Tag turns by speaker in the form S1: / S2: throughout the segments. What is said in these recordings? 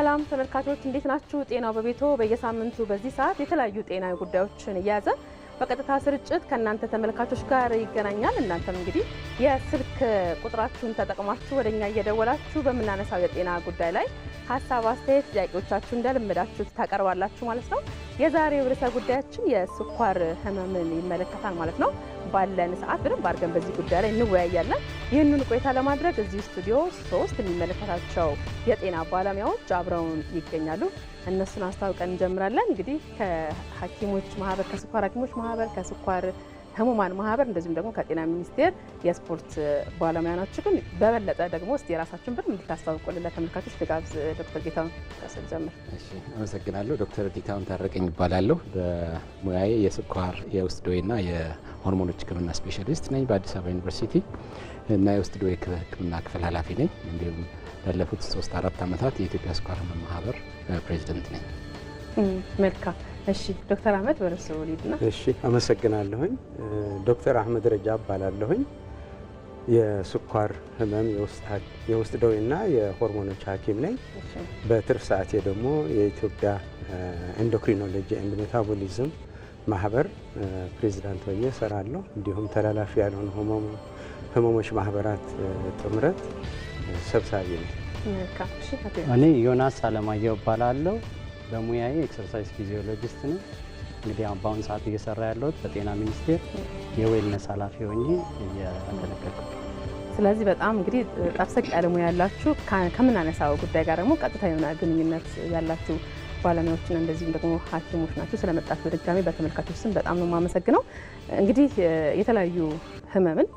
S1: ሰላም ተመልካቾች እንዴት ናችሁ? ጤናው በቤቶ በየሳምንቱ በዚህ ሰዓት የተለያዩ ጤናዊ ጉዳዮችን እያያዘ በቀጥታ ስርጭት ከእናንተ ተመልካቾች ጋር ይገናኛል። እናንተም እንግዲህ የስልክ ቁጥራችሁን ተጠቅማችሁ ወደኛ እየደወላችሁ በመናነሳው የጤና ጉዳይ ላይ ሀሳብ፣ አስተያየት፣ ጥያቄዎቻችሁ እንደልመዳችሁ ታቀርባላችሁ ማለት ነው። የዛሬው ርዕሰ ጉዳያችን የስኳር ህመምን ይመለከታል ማለት ነው። ባለን ሰዓት በደንብ አድርገን በዚህ ጉዳይ ላይ እንወያያለን። ይህንን ቆይታ ለማድረግ እዚህ ስቱዲዮ 3 የሚመለከታቸው የጤና ባለሙያዎች አብረውን ይገኛሉ። እነሱን አስተዋውቀን እንጀምራለን። እንግዲህ ከሐኪሞች ማህበር፣ ከስኳር ሐኪሞች ማህበር፣ ከስኳር ህሙማን ማህበር እንደዚሁም ደግሞ ከጤና ሚኒስቴር የስፖርት ባለሙያ ናቸው። ግን በበለጠ ደግሞ እስቲ የራሳችሁን ብር እንድታስተዋውቁልን ለተመልካቾች ልጋብዝ። ዶክተር ጌታሁን ከስል ጀምር።
S2: እሺ፣ አመሰግናለሁ። ዶክተር ጌታሁን ታረቀኝ ይባላለሁ። በሙያዬ የስኳር የውስጥ ደዌና የሆርሞኖች ህክምና ስፔሻሊስት ነኝ በአዲስ አበባ ዩኒቨርሲቲ እና የውስጥ ደዌ ህክምና ክፍል ኃላፊ ነኝ። እንዲሁም ላለፉት 3-4 ዓመታት የኢትዮጵያ ስኳር ህመም ማህበር ፕሬዚደንት ነኝ።
S1: መልካም። እሺ ዶክተር አህመድ በርሶ ሊድና።
S3: እሺ አመሰግናለሁኝ። ዶክተር አህመድ ረጃ እባላለሁኝ። የስኳር ህመም የውስጥ ደዌና የሆርሞኖች ሐኪም ነኝ። በትርፍ ሰዓቴ ደግሞ የኢትዮጵያ ኤንዶክሪኖሎጂ ኤንድ ሜታቦሊዝም ማህበር ፕሬዚዳንት ሆኜ እሰራለሁ። እንዲሁም ተላላፊ ያልሆኑ ህመሞች ማህበራት ጥምረት ሰብሳቢ ነኝ።
S4: እኔ ዮናስ አለማየሁ እባላለሁ። በሙያዬ ኤክሰርሳይዝ ፊዚዮሎጂስት ነኝ። እንግዲህ በአሁኑ ሰዓት እየሰራ ያለሁት በጤና ሚኒስቴር የዌልነስ ኃላፊ ሆኜ እያገለገልኩ።
S1: ስለዚህ በጣም እንግዲህ ጠብሰቅ ያለ ሙያ ያላችሁ ከምናነሳው ጉዳይ ጋር ደግሞ ቀጥታ የሆነ ግንኙነት ያላችሁ ባለሙያዎችና እንደዚሁም ደግሞ ሐኪሞች ናቸው። ስለመጣችሁ በድጋሚ በተመልካቾች ስም በጣም ነው የማመሰግነው። እንግዲህ የተለያዩ ህመምን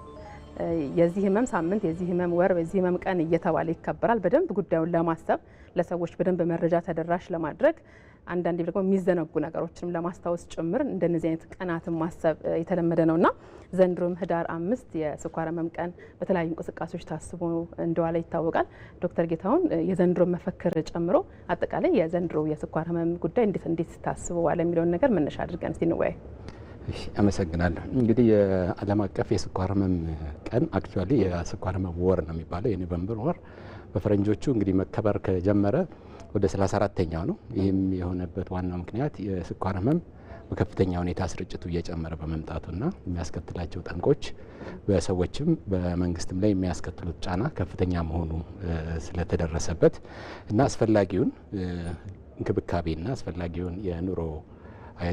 S1: የዚህ ህመም ሳምንት፣ የዚህ ህመም ወር፣ የዚህ ህመም ቀን እየተባለ ይከበራል። በደንብ ጉዳዩን ለማሰብ ለሰዎች በደንብ መረጃ ተደራሽ ለማድረግ አንዳንዴ ደግሞ የሚዘነጉ ነገሮችንም ለማስታወስ ጭምር እንደነዚህ አይነት ቀናትን ማሰብ የተለመደ ነውና ዘንድሮም ህዳር 5 የስኳር ህመም ቀን በተለያዩ እንቅስቃሴዎች ታስቦ እንደዋለ ይታወቃል። ዶክተር ጌታሁን የዘንድሮ መፈክር ጨምሮ አጠቃላይ የዘንድሮ የስኳር ህመም ጉዳይ እንዴት ታስቦ ዋለ የሚለውን ነገር መነሻ አድርገን እስቲ እንወያይ።
S2: አመሰግናለሁ። እንግዲህ የዓለም አቀፍ የስኳር ህመም ቀን አክቹአሊ የስኳር ህመም ወር ነው የሚባለው የኖቬምበር ወር በፈረንጆቹ እንግዲህ መከበር ከጀመረ ወደ 34ኛው ነው። ይህም የሆነበት ዋናው ምክንያት የስኳር ህመም በከፍተኛ ሁኔታ ስርጭቱ እየጨመረ በመምጣቱና የሚያስከትላቸው ጠንቆች በሰዎችም በመንግስትም ላይ የሚያስከትሉት ጫና ከፍተኛ መሆኑ ስለተደረሰበት እና አስፈላጊውን እንክብካቤና አስፈላጊውን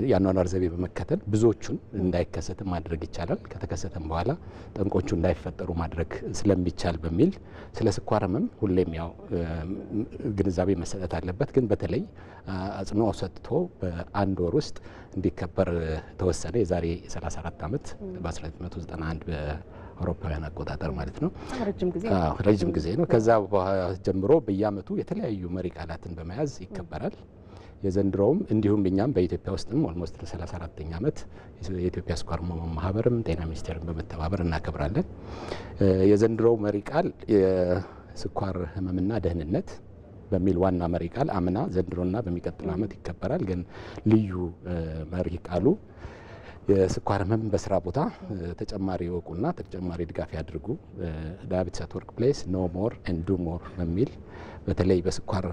S2: የአኗኗር ዘይቤ በመከተል ብዙዎቹን እንዳይከሰት ማድረግ ይቻላል። ከተከሰተም በኋላ ጠንቆቹ እንዳይፈጠሩ ማድረግ ስለሚቻል በሚል ስለ ስኳር ህመም ሁሌም ያው ግንዛቤ መሰጠት አለበት። ግን በተለይ አጽንኦ ሰጥቶ በአንድ ወር ውስጥ እንዲከበር ተወሰነ። የዛሬ 34 ዓመት በ1991 በአውሮፓውያን አቆጣጠር ማለት ነው። ረጅም ጊዜ ነው። ከዛ ጀምሮ በየአመቱ የተለያዩ መሪ ቃላትን በመያዝ ይከበራል። የዘንድሮውም እንዲሁም እኛም በኢትዮጵያ ውስጥም ኦልሞስት 34ኛ ዓመት የኢትዮጵያ ስኳር ህመም ማህበርም ጤና ሚኒስቴርን በመተባበር እናከብራለን። የዘንድሮው መሪ ቃል የስኳር ህመምና ደህንነት በሚል ዋና መሪ ቃል አምና ዘንድሮና በሚቀጥለው ዓመት ይከበራል። ግን ልዩ መሪ ቃሉ የስኳር ህመም በስራ ቦታ ተጨማሪ ወቁና ተጨማሪ ድጋፍ ያድርጉ ዳያቤትስ አት ወርክ ፕሌስ ኖ ሞር ኤንድ ዱ ሞር በሚል በተለይ በስኳር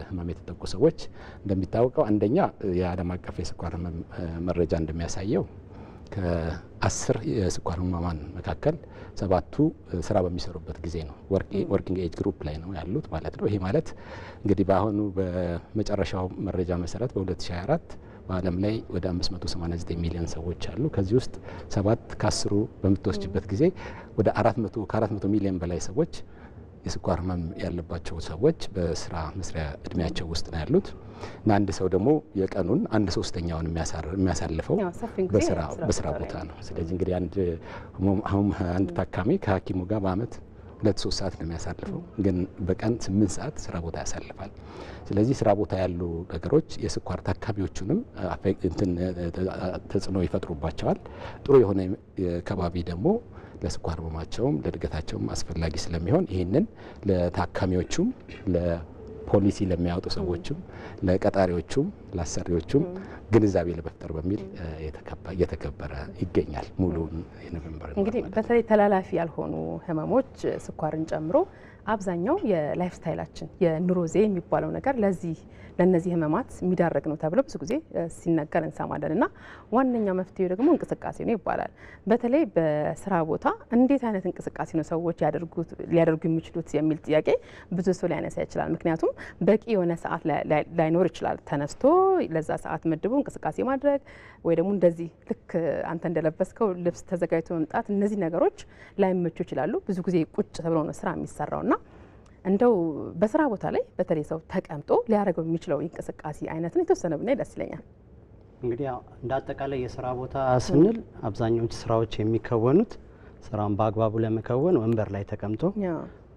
S2: ህመም የተጠቁ ሰዎች እንደሚታወቀው አንደኛ የዓለም አቀፍ የስኳር ህመም መረጃ እንደሚያሳየው ከ10 የስኳር ህሙማን መካከል 7ቱ ስራ በሚሰሩበት ጊዜ ነው ወርኪንግ ኤጅ ግሩፕ ላይ ነው ያሉት ማለት ነው። ይሄ ማለት እንግዲህ በአሁኑ በመጨረሻው መረጃ መሰረት በ2024 በዓለም ላይ ወደ 589 ሚሊዮን ሰዎች አሉ። ከዚህ ውስጥ 7 ከ10 በምትወስጅበት ጊዜ ወደ 400 ሚሊዮን በላይ ሰዎች የስኳር ህመም ያለባቸው ሰዎች በስራ መስሪያ እድሜያቸው ውስጥ ነው ያሉት እና አንድ ሰው ደግሞ የቀኑን 1/3ኛውን የሚያሳልፈው በስራ ቦታ ነው። ስለዚህ እንግዲህ አንድ ታካሚ ከሐኪሙ ጋር በአመት 2-3 ሰዓት ነው የሚያሳልፈው፣ ግን በቀን 8 ሰዓት ስራ ቦታ ያሳልፋል። ስለዚህ ስራ ቦታ ያሉ ነገሮች የስኳር ታካሚዎቹንም ተጽዕኖ ይፈጥሩባቸዋል። ጥሩ የሆነ ከባቢ ደግሞ ለስኳር ህመማቸውም ለእድገታቸውም አስፈላጊ ስለሚሆን ይህንን ለታካሚዎቹም ለፖሊሲ ለሚያወጡ ሰዎችም ለቀጣሪዎቹም ለአሰሪዎቹም ግንዛቤ ለመፍጠር በሚል እየተከበረ ይገኛል። ሙሉ የኖቬምበር
S1: እንግዲህ በተለይ ተላላፊ ያልሆኑ ህመሞች ስኳርን ጨምሮ አብዛኛው የላይፍ ስታይላችን የኑሮ ዘዬ የሚባለው ነገር ለነዚህ ህመማት የሚዳረግ ነው ተብሎ ብዙ ጊዜ ሲነገር እንሰማለን እና ዋነኛው መፍትሄው ደግሞ እንቅስቃሴ ነው ይባላል። በተለይ በስራ ቦታ እንዴት አይነት እንቅስቃሴ ነው ሰዎች ሊያደርጉ የሚችሉት የሚል ጥያቄ ብዙ ሰው ሊያነሳ ይችላል። ምክንያቱም በቂ የሆነ ሰዓት ላይኖር ይችላል። ተነስቶ ለዛ ሰዓት መድቦ እንቅስቃሴ ማድረግ ወይ ደግሞ እንደዚህ ልክ አንተ እንደለበስከው ልብስ ተዘጋጅቶ መምጣት፣ እነዚህ ነገሮች ላይመቹ ይችላሉ። ብዙ ጊዜ ቁጭ ተብሎ ነው ስራ የሚሰራውና እንደው በስራ ቦታ ላይ በተለይ ሰው ተቀምጦ ሊያደርገው የሚችለው እንቅስቃሴ አይነትን የተወሰነ ብናይ ደስ ይለኛል።
S4: እንግዲህ እንደ አጠቃላይ የስራ ቦታ ስንል አብዛኞቹ ስራዎች የሚከወኑት ስራውን በአግባቡ ለመከወን ወንበር ላይ ተቀምጦ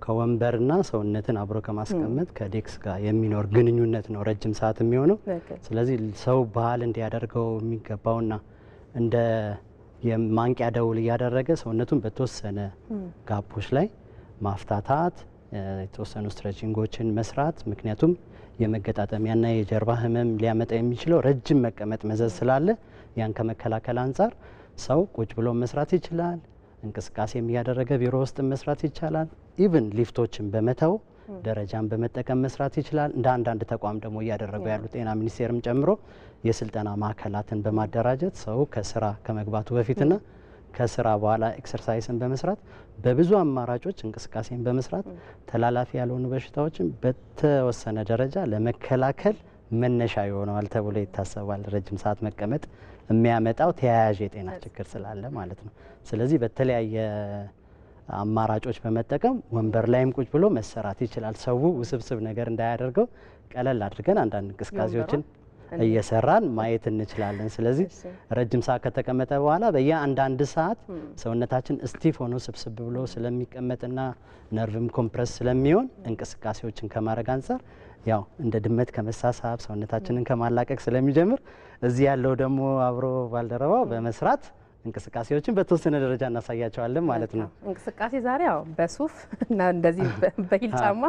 S4: ከወንበርና ሰውነትን አብሮ ከማስቀመጥ ከዴክስ ጋር የሚኖር ግንኙነት ነው ረጅም ሰዓት የሚሆነው። ስለዚህ ሰው ባህል እንዲያደርገው የሚገባውና እንደ የማንቂያ ደውል እያደረገ ሰውነቱን በተወሰነ ጋፖች ላይ ማፍታታት፣ የተወሰኑ ስትሬቺንጎችን መስራት። ምክንያቱም የመገጣጠሚያና የጀርባ ህመም ሊያመጣ የሚችለው ረጅም መቀመጥ መዘዝ ስላለ ያን ከመከላከል አንጻር ሰው ቁጭ ብሎ መስራት ይችላል። እንቅስቃሴም እያደረገ ቢሮ ውስጥ መስራት ይቻላል። ኢቭን ሊፍቶችን በመተው ደረጃን በመጠቀም መስራት ይችላል። እንደ አንዳንድ ተቋም ደግሞ እያደረጉ ያሉ ጤና ሚኒስቴርም ጨምሮ የስልጠና ማዕከላትን በማደራጀት ሰው ከስራ ከመግባቱ በፊትና ከስራ በኋላ ኤክሰርሳይስን በመስራት በብዙ አማራጮች እንቅስቃሴን በመስራት ተላላፊ ያልሆኑ በሽታዎችን በተወሰነ ደረጃ ለመከላከል መነሻ ይሆነዋል ተብሎ ይታሰባል። ረጅም ሰዓት መቀመጥ የሚያመጣው ተያያዥ የጤና ችግር ስላለ ማለት ነው። ስለዚህ በተለያየ አማራጮች በመጠቀም ወንበር ላይም ቁጭ ብሎ መሰራት ይችላል። ሰው ውስብስብ ነገር እንዳያደርገው ቀለል አድርገን አንዳንድ እንቅስቃሴዎችን እየሰራን ማየት እንችላለን። ስለዚህ ረጅም ሰዓት ከተቀመጠ በኋላ በየአንዳንድ ሰዓት ሰውነታችን ስቲፍ ሆኖ ስብስብ ብሎ ስለሚቀመጥና ነርቭም ኮምፕረስ ስለሚሆን እንቅስቃሴዎችን ከማድረግ አንጻር ያው እንደ ድመት ከመሳሳብ ሰውነታችንን ከማላቀቅ ስለሚጀምር እዚህ ያለው ደግሞ አብሮ ባልደረባው በመስራት እንቅስቃሴዎችን በተወሰነ ደረጃ እናሳያቸዋለን ማለት ነው።
S1: እንቅስቃሴ ዛሬ ያው በሱፍ እና እንደዚህ በሂል ጫማ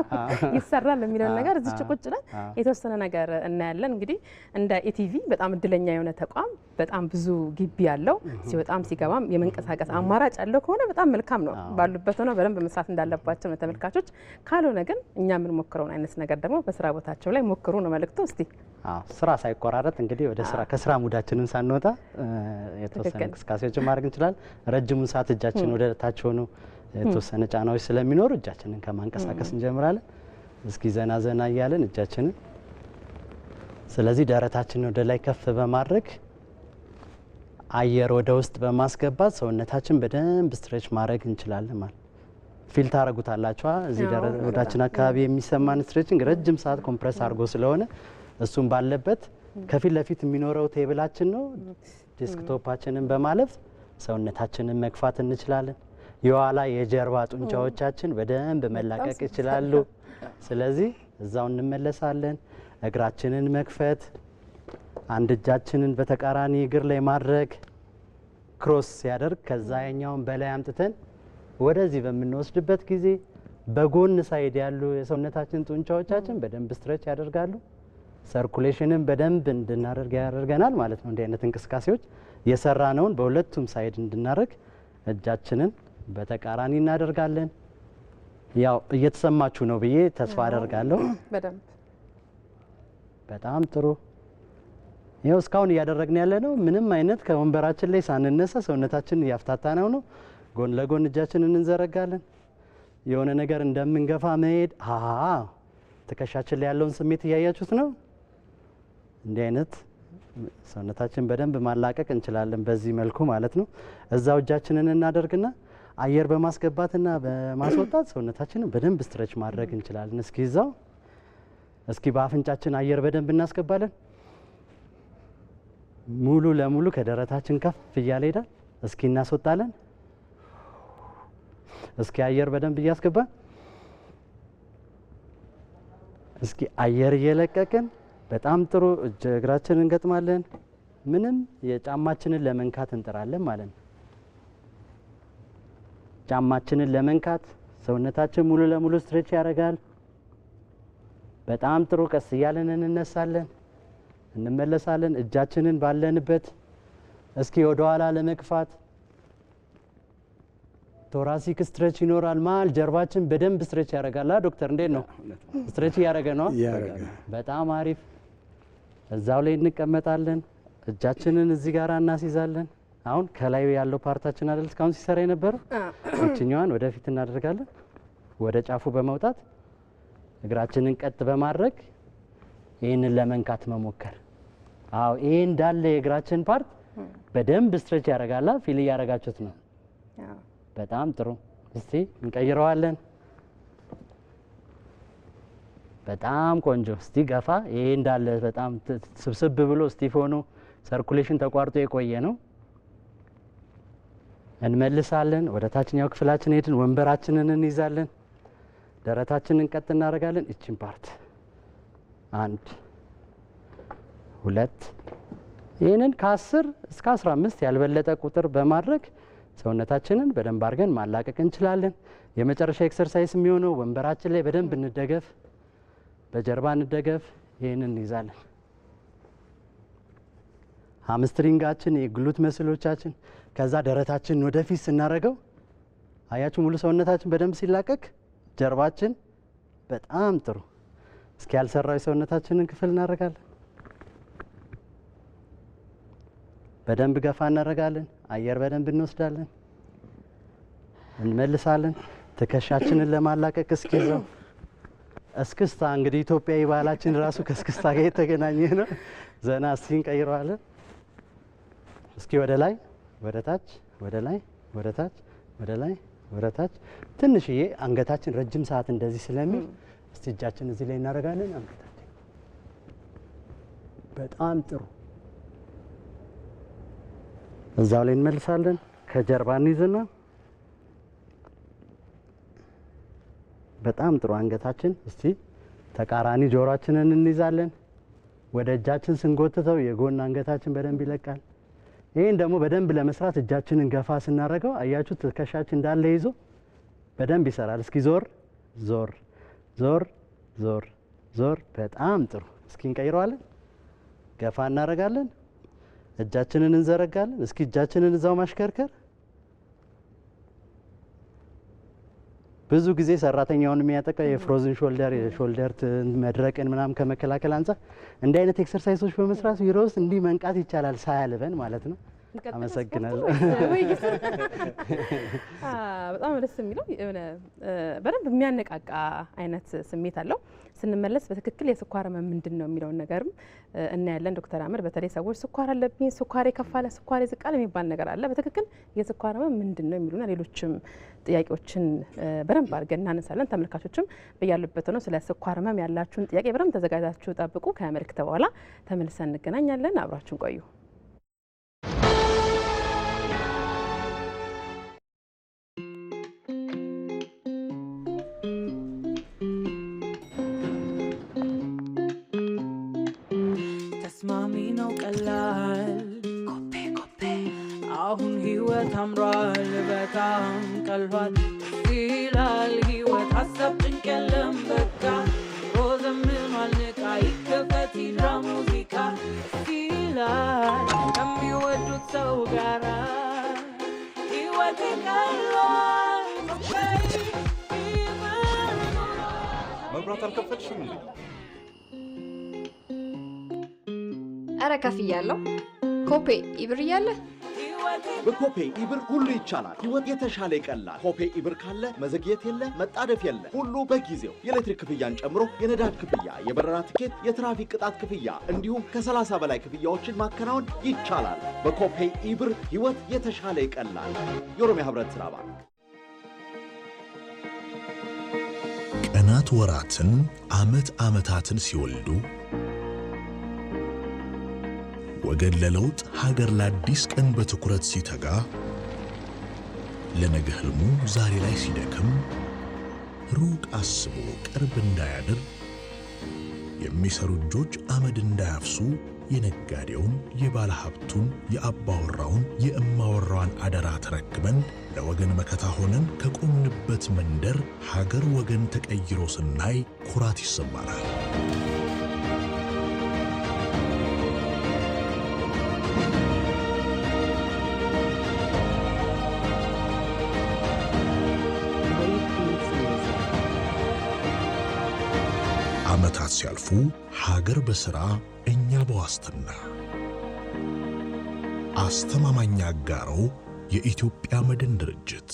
S1: ይሰራል የሚለውን ነገር እዚች ቁጭ ብለን የተወሰነ ነገር እናያለን። እንግዲህ እንደ ኢቲቪ በጣም እድለኛ የሆነ ተቋም በጣም ብዙ ግቢ ያለው ሲወጣም ሲገባም የመንቀሳቀስ አማራጭ ያለው ከሆነ በጣም መልካም ነው። ባሉበት ሆነው በደንብ መስራት እንዳለባቸው ነው ተመልካቾች። ካልሆነ ግን እኛ የምንሞክረውን አይነት ነገር ደግሞ በስራ ቦታቸው ላይ ሞክሩ ነው መልእክቱ። እስቲ
S4: ስራ ሳይቆራረጥ እንግዲህ ወደ ስራ ከስራ ሙዳችንን ሳንወጣ የተወሰነ እንቅስቃሴዎችን ማድረግ እንችላለን። ረጅሙን ሰዓት እጃችን ወደ ታች ሆኖ የተወሰነ ጫናዎች ስለሚኖሩ እጃችንን ከማንቀሳቀስ እንጀምራለን። እስኪ ዘና ዘና እያለን እጃችንን፣ ስለዚህ ደረታችንን ወደ ላይ ከፍ በማድረግ አየር ወደ ውስጥ በማስገባት ሰውነታችን በደንብ ስትሬች ማድረግ እንችላለን ማለት ፊል ታረጉታላችኋ። እዚህ ወዳችን አካባቢ የሚሰማን ስትሬችንግ ረጅም ሰዓት ኮምፕረስ አድርጎ ስለሆነ እሱም ባለበት ከፊት ለፊት የሚኖረው ቴብላችን ነው። ዴስክቶፓችንን በማለፍ ሰውነታችንን መግፋት እንችላለን። የኋላ የጀርባ ጡንቻዎቻችን በደንብ መላቀቅ ይችላሉ። ስለዚህ እዛው እንመለሳለን። እግራችንን መክፈት፣ አንድ እጃችንን በተቃራኒ እግር ላይ ማድረግ፣ ክሮስ ሲያደርግ ከዛ ያኛውን በላይ አምጥተን ወደዚህ በምንወስድበት ጊዜ በጎን ሳይድ ያሉ የሰውነታችን ጡንቻዎቻችን በደንብ ስትሬች ያደርጋሉ። ሰርኩሌሽንን በደንብ እንድናደርግ ያደርገናል ማለት ነው። እንዲህ አይነት እንቅስቃሴዎች የሰራነውን በሁለቱም ሳይድ እንድናደርግ እጃችንን በተቃራኒ እናደርጋለን። ያው እየተሰማችሁ ነው ብዬ ተስፋ አደርጋለሁ።
S1: በደንብ
S4: በጣም ጥሩ። ይኸው እስካሁን እያደረግን ያለ ነው ምንም አይነት ከወንበራችን ላይ ሳንነሳ ሰውነታችንን እያፍታታነው ነው። ጎን ለጎን እጃችንን እንዘረጋለን። የሆነ ነገር እንደምንገፋ መሄድ ትከሻችን ላይ ያለውን ስሜት እያያችሁት ነው። እንዲህ አይነት ሰውነታችን በደንብ ማላቀቅ እንችላለን በዚህ መልኩ ማለት ነው። እዛው እጃችንን እናደርግና አየር በማስገባትና በማስወጣት ሰውነታችንን በደንብ ስትሬች ማድረግ እንችላለን። እስኪ እዛው እስኪ በአፍንጫችን አየር በደንብ እናስገባለን። ሙሉ ለሙሉ ከደረታችን ከፍ እያለ ሄዳል። እስኪ እናስወጣለን። እስኪ አየር በደንብ እያስገባን እስኪ አየር እየለቀቅን በጣም ጥሩ። እግራችንን እንገጥማለን። ምንም የጫማችንን ለመንካት እንጥራለን ማለት ነው። ጫማችንን ለመንካት ሰውነታችን ሙሉ ለሙሉ ስትሬች ያደርጋል። በጣም ጥሩ። ቀስ እያለን እንነሳለን፣ እንመለሳለን። እጃችንን ባለንበት እስኪ ወደ ኋላ ለመግፋት ቶራሲክ ስትሬች ይኖራል። መሀል ጀርባችን በደንብ ስትሬች ያደርጋል። ዶክተር እንዴት ነው? ስትሬች እያደረገ ነው። በጣም አሪፍ። እዛው ላይ እንቀመጣለን። እጃችንን እዚህ ጋር እናስይዛለን። አሁን ከላይ ያለው ፓርታችን አይደል እስካሁን ሲሰራ የነበረው እችኛዋን ወደፊት እናደርጋለን። ወደ ጫፉ በመውጣት እግራችንን ቀጥ በማድረግ ይህንን ለመንካት መሞከር። አዎ ይሄ እንዳለ የእግራችን ፓርት በደንብ ስትሬች ያደርጋል። ፊል እያደረጋችሁት ነው። በጣም ጥሩ። እስቲ እንቀይረዋለን። በጣም ቆንጆ። እስቲ ገፋ። ይሄ እንዳለ በጣም ስብስብ ብሎ ስቲፍ ሆኖ ሰርኩሌሽን ተቋርጦ የቆየ ነው። እንመልሳለን። ወደ ታችኛው ክፍላችን ሄድን። ወንበራችንን እንይዛለን። ደረታችንን ቀጥ እናደርጋለን። እቺን ፓርት 1 2 ይህንን ከ10 እስከ 15 ያልበለጠ ቁጥር በማድረግ ሰውነታችንን በደንብ አድርገን ማላቀቅ እንችላለን። የመጨረሻ ኤክሰርሳይዝ የሚሆነው ወንበራችን ላይ በደንብ እንደገፍ፣ በጀርባ እንደገፍ። ይህንን እንይዛለን። ሃምስትሪንጋችን፣ የግሉት መስሎቻችን፣ ከዛ ደረታችንን ወደፊት ስናደርገው አያችሁ ሙሉ ሰውነታችን በደንብ ሲላቀቅ ጀርባችን በጣም ጥሩ። እስኪ ያልሰራው የሰውነታችንን ክፍል እናደርጋለን። በደንብ ገፋ እናደርጋለን። አየር በደንብ እንወስዳለን። እንመልሳለን። ትከሻችንን ለማላቀቅ እስኪዘው እስክስታ። እንግዲህ ኢትዮጵያዊ ባህላችን ራሱ ከእስክስታ ጋር የተገናኘ ነው። ዘና እስቲ እንቀይረዋለን። እስኪ ወደ ላይ፣ ወደ ታች፣ ወደ ላይ፣ ወደ ታች፣ ወደ ላይ፣ ወደ ታች። ትንሽዬ አንገታችን ረጅም ሰዓት እንደዚህ ስለሚል እስቲ እጃችን እዚህ ላይ እናደርጋለን። አንገታችን በጣም ጥሩ። እዛው ላይ እንመልሳለን። ከጀርባ እንይዝና በጣም ጥሩ። አንገታችን እስቲ ተቃራኒ ጆሮአችንን እንይዛለን። ወደ እጃችን ስንጎትተው የጎን አንገታችን በደንብ ይለቃል። ይህን ደግሞ በደንብ ለመስራት እጃችንን ገፋ ስናደርገው አያችሁ ትከሻችን እንዳለ ይዞ በደንብ ይሰራል። እስኪ ዞር ዞር ዞር ዞር ዞር። በጣም ጥሩ። እስኪ እንቀይረዋለን። ገፋ እናደርጋለን። እጃችንን እንዘረጋለን። እስኪ እጃችንን እዛው ማሽከርከር። ብዙ ጊዜ ሰራተኛውን የሚያጠቃው የፍሮዝን ሾልደር የሾልደር መድረቅን ምናምን ከመከላከል አንጻር እንዲህ አይነት ኤክሰርሳይሶች በመስራት ቢሮ ውስጥ እንዲህ መንቃት ይቻላል ሳያልበን ማለት ነው። አመሰግናለሁ።
S1: በጣም ደስ የሚለው በደንብ የሚያነቃቃ አይነት ስሜት አለው። ስንመለስ በትክክል የስኳር ህመም ምንድን ነው የሚለውን ነገርም እናያለን። ዶክተር አህመድ በተለይ ሰዎች ስኳር አለብኝ፣ ስኳር ከፋለ፣ ስኳር ዝቃል የሚባል ነገር አለ። በትክክል የስኳር ህመም ምንድን ነው የሚሉና ሌሎችም ጥያቄዎችን በደንብ አድርገን እናነሳለን። ተመልካቾችም በያሉበት ነው ስለ ስኳር ህመም ያላችሁን ጥያቄ በደንብ ተዘጋጅታችሁ ጠብቁ። ከመልእክት በኋላ ተመልሰን እንገናኛለን። አብራችሁን ቆዩ።
S5: ታምሯል በጣም ቀልቧል ይላል ህይወት ሀሳብ ጭንቅ የለም በቃ ሮዘምኗል ንቃ ይከፈት ይድራ ሙዚቃ ይላል ከሚወዱት ሰው ጋራ ህይወት ቀልቧል።
S6: መብራት አልከፈትሽም እንዴ?
S7: ኧረ ከፍያለሁ። ኮፔ ኢብር እያለ
S6: በኮፔ ኢብር ሁሉ ይቻላል። ህይወት የተሻለ ይቀላል። ኮፔ ኢብር ካለ መዘግየት የለ፣ መጣደፍ የለ፣ ሁሉ በጊዜው የኤሌክትሪክ ክፍያን ጨምሮ የነዳጅ ክፍያ፣ የበረራ ትኬት፣ የትራፊክ ቅጣት ክፍያ እንዲሁም ከ30 በላይ ክፍያዎችን ማከናወን ይቻላል። በኮፔ ኢብር ህይወት የተሻለ ይቀላል። የኦሮሚያ ህብረት ሥራ ባንክ።
S8: ቀናት ወራትን፣ ዓመታትን ሲወልዱ ወገን ለለውጥ ሀገር ለአዲስ ቀን በትኩረት ሲተጋ ለነገ ህልሙ ዛሬ ላይ ሲደክም ሩቅ አስቦ ቅርብ እንዳያድር የሚሰሩ እጆች አመድ እንዳያፍሱ የነጋዴውን የባለ ሀብቱን የአባወራውን የእማወራዋን አደራ ተረክበን ለወገን መከታ ሆነን ከቆምንበት መንደር ሀገር ወገን ተቀይሮ ስናይ ኩራት ይሰማናል። ዓመታት ሲያልፉ ሀገር በሥራ እኛ በዋስትና አስተማማኝ አጋሮ የኢትዮጵያ መድን ድርጅት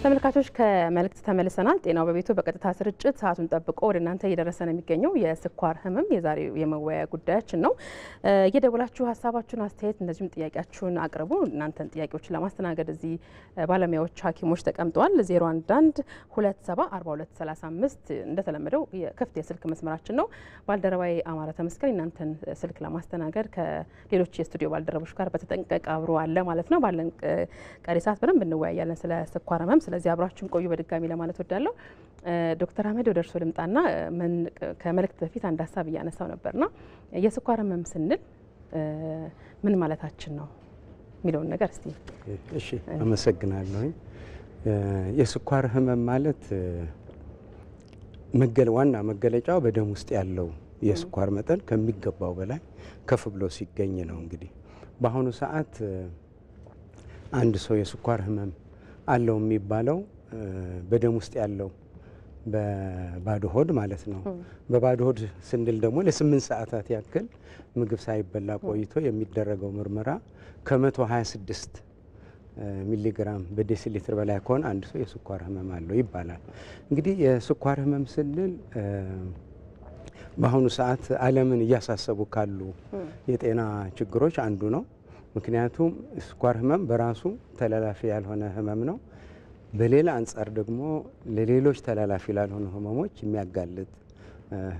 S1: ተመልካቾች ከመልእክት ተመልሰናል። ጤናው በቤቱ በቀጥታ ስርጭት ሰዓቱን ጠብቆ ወደ እናንተ እየደረሰ ነው የሚገኘው። የስኳር ህመም የዛሬው የመወያያ ጉዳያችን ነው። እየደወላችሁ ሀሳባችሁን፣ አስተያየት እንደዚሁም ጥያቄያችሁን አቅርቡ። እናንተን ጥያቄዎችን ለማስተናገድ እዚህ ባለሙያዎች ሐኪሞች ተቀምጠዋል። 011274235 እንደተለመደው ክፍት የስልክ መስመራችን ነው። ባልደረባዬ አማረ ተመስገን እናንተን ስልክ ለማስተናገድ ከሌሎች የስቱዲዮ ባልደረቦች ጋር በተጠንቀቅ አብሮ አለ ማለት ነው። ባለን ቀሪ ሰዓት በደንብ እንወያያለን ስለ ስኳር ህመም። ስለዚህ አብራችሁን ቆዩ በድጋሚ ለማለት ወዳለሁ። ዶክተር አህመድ ወደ እርስዎ ልምጣና ከመልእክት በፊት አንድ ሀሳብ እያነሳው ነበርና የስኳር ህመም ስንል ምን ማለታችን ነው የሚለውን ነገር እስቲ።
S3: እሺ፣ አመሰግናለሁ። የስኳር ህመም ማለት ዋና መገለጫው በደም ውስጥ ያለው የስኳር መጠን ከሚገባው በላይ ከፍ ብሎ ሲገኝ ነው። እንግዲህ በአሁኑ ሰዓት አንድ ሰው የስኳር ህመም አለው የሚባለው በደም ውስጥ ያለው በባዶ ሆድ ማለት ነው። በባዶ ሆድ ስንል ደግሞ ለ8 ሰዓታት ያክል ምግብ ሳይበላ ቆይቶ የሚደረገው ምርመራ ከ126 ሚሊግራም በዴሲሊትር በላይ ከሆነ አንድ ሰው የስኳር ህመም አለው ይባላል። እንግዲህ የስኳር ህመም ስንል በአሁኑ ሰዓት ዓለምን እያሳሰቡ ካሉ የጤና ችግሮች አንዱ ነው። ምክንያቱም ስኳር ህመም በራሱ ተላላፊ ያልሆነ ህመም ነው። በሌላ አንጻር ደግሞ ለሌሎች ተላላፊ ላልሆኑ ህመሞች የሚያጋልጥ